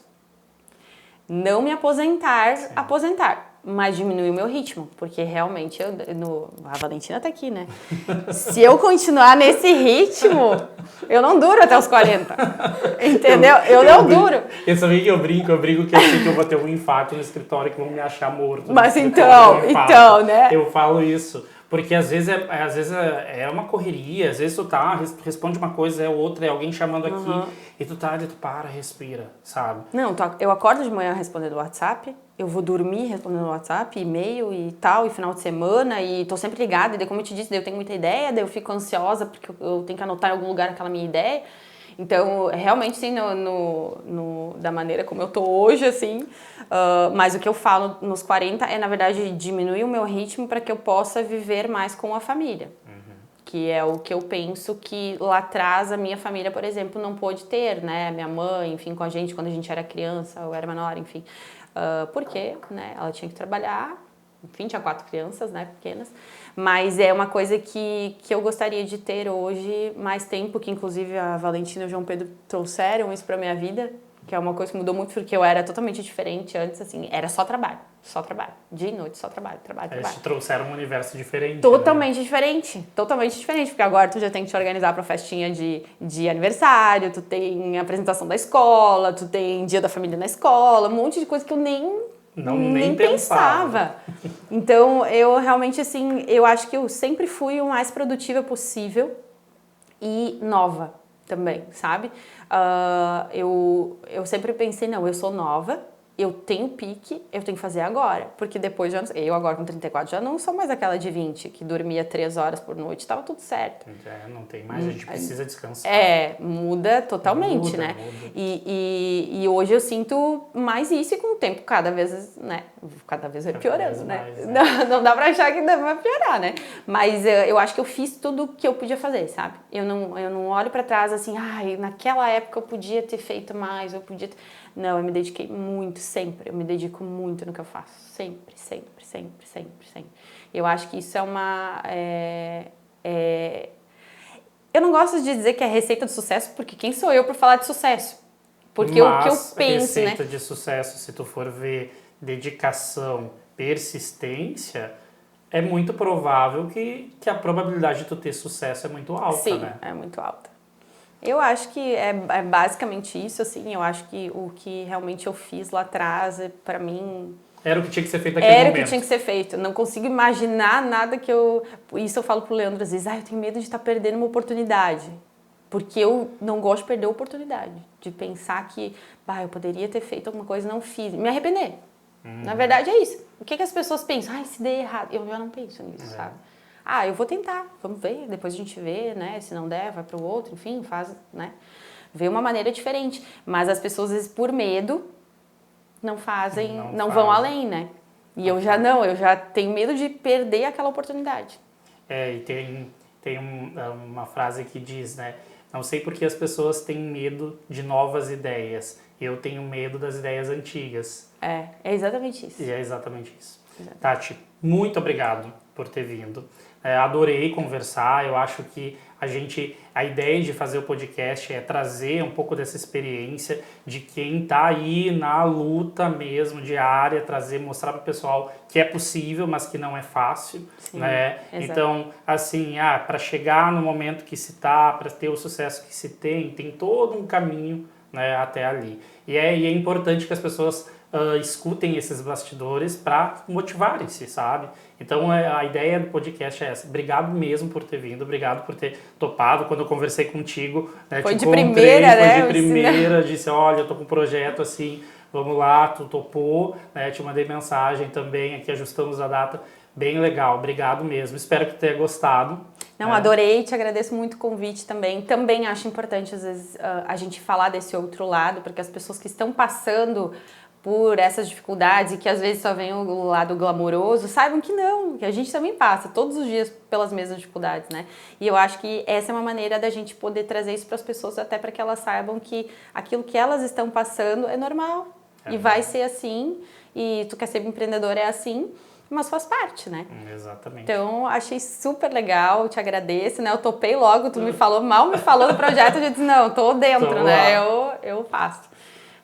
Não me aposentar, mas diminuir o meu ritmo, porque realmente a Valentina tá aqui, né? Se eu continuar nesse ritmo, eu não duro até os 40. Entendeu? Eu não duro. Eu sabia que eu brinco que eu sei que eu vou ter um infarto no escritório, que vão me achar morto. Mas então, né? Eu falo isso. Porque às vezes é uma correria, às vezes tu responde uma coisa, é outra, é alguém chamando aqui, e tu para, respira, sabe? Não, eu acordo de manhã respondendo WhatsApp, eu vou dormir respondendo WhatsApp, e-mail e tal, e final de semana, e tô sempre ligada, e daí, como eu te disse, daí eu tenho muita ideia, daí eu fico ansiosa porque eu tenho que anotar em algum lugar aquela minha ideia. Então, realmente, sim, da maneira como eu tô hoje, assim, mas o que eu falo nos 40 é, na verdade, diminuir o meu ritmo para que eu possa viver mais com a família. Que é o que eu penso que lá atrás a minha família, por exemplo, não pôde ter, né? Minha mãe, enfim, com a gente quando a gente era criança, eu era menor, enfim. Porque, né, ela tinha que trabalhar, enfim, tinha 4 crianças, né, pequenas. Mas é uma coisa que eu gostaria de ter hoje mais tempo, que inclusive a Valentina e o João Pedro trouxeram isso pra minha vida, que é uma coisa que mudou muito, porque eu era totalmente diferente antes, assim, era só trabalho, dia e noite, só trabalho. Eles te trouxeram um universo diferente, totalmente diferente, porque agora tu já tem que te organizar pra festinha de aniversário, tu tem apresentação da escola, tu tem dia da família na escola, um monte de coisa que eu nem pensava. Então, eu realmente, assim, eu acho que eu sempre fui o mais produtiva possível e nova também, sabe? Eu sempre pensei, não, eu sou nova, eu tenho pique, eu tenho que fazer agora. Porque depois, eu agora com 34 já não sou mais aquela de 20, que dormia 3 horas por noite, tava tudo certo. Não tem mais, a gente precisa descansar. Muda totalmente, né? Muda. E hoje eu sinto mais isso e com o tempo cada vez vai piorando, né? Não dá pra achar que vai piorar, né? Mas eu acho que eu fiz tudo o que eu podia fazer, sabe? Eu não olho pra trás assim, naquela época eu podia ter feito mais, Não, eu me dediquei muito, sempre, eu me dedico muito no que eu faço. Sempre, sempre, sempre, sempre, sempre. Eu acho que isso é uma... Eu não gosto de dizer que é receita de sucesso, porque quem sou eu para falar de sucesso? Porque o que eu penso, receita de sucesso, se tu for ver dedicação, persistência, é muito provável que a probabilidade de tu ter sucesso é muito alta, sim, né? é muito alta. Eu acho que é basicamente isso, assim, eu acho que o que realmente eu fiz lá atrás, para mim... Era o que tinha que ser feito naquele momento. Era o que tinha que ser feito. Não consigo imaginar nada que eu... Isso eu falo pro Leandro às vezes, eu tenho medo de estar perdendo uma oportunidade. Porque eu não gosto de perder a oportunidade. De pensar que, eu poderia ter feito alguma coisa e não fiz. Me arrepender. Na verdade é isso. O que as pessoas pensam? Se der errado. Eu já não penso nisso, sabe? Eu vou tentar, vamos ver, depois a gente vê, né? Se não der, vai pro outro, enfim, faz, né? Vê uma maneira diferente. Mas as pessoas, às vezes, por medo, não fazem, não vão além, né? E eu já tenho medo de perder aquela oportunidade. E tem uma frase que diz, né? Não sei porque as pessoas têm medo de novas ideias. Eu tenho medo das ideias antigas. É exatamente isso. E é exatamente isso. Tati, muito obrigado por ter vindo. Adorei conversar. Eu acho que a ideia de fazer o podcast é trazer um pouco dessa experiência de quem está aí na luta mesmo diária, mostrar para o pessoal que é possível, mas que não é fácil. Sim, né? Então, assim, para chegar no momento que se está, para ter o sucesso que se tem todo um caminho, né, até ali. E é importante que as pessoas escutem esses bastidores para motivarem-se, sabe? Então a ideia do podcast é essa. Obrigado mesmo por ter vindo, obrigado por ter topado. Quando eu conversei contigo, né, foi de primeira, né? Foi de primeira, disse, olha, eu tô com um projeto assim, vamos lá, tu topou, né? Te mandei mensagem também, aqui ajustamos a data. Bem legal, obrigado mesmo. Espero que tu tenha gostado. Não, adorei, te agradeço muito o convite também. Também acho importante, às vezes, a gente falar desse outro lado, porque as pessoas que estão passando por essas dificuldades e que às vezes só vem o lado glamouroso, saibam que não, que a gente também passa todos os dias pelas mesmas dificuldades, né? E eu acho que essa é uma maneira da gente poder trazer isso para as pessoas, até para que elas saibam que aquilo que elas estão passando é normal e vai ser assim, e tu quer ser empreendedor é assim, mas faz parte, né? Exatamente. Então, achei super legal, te agradeço, né? Eu topei logo, tu mal me falou do projeto, eu disse, não, tô dentro, né? Eu faço.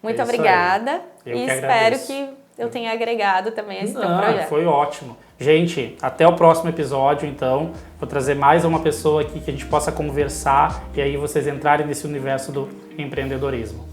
Muito obrigada e espero que eu tenha agregado também esse teu projeto. Foi ótimo. Gente, até o próximo episódio, então. Vou trazer mais uma pessoa aqui que a gente possa conversar e aí vocês entrarem nesse universo do empreendedorismo.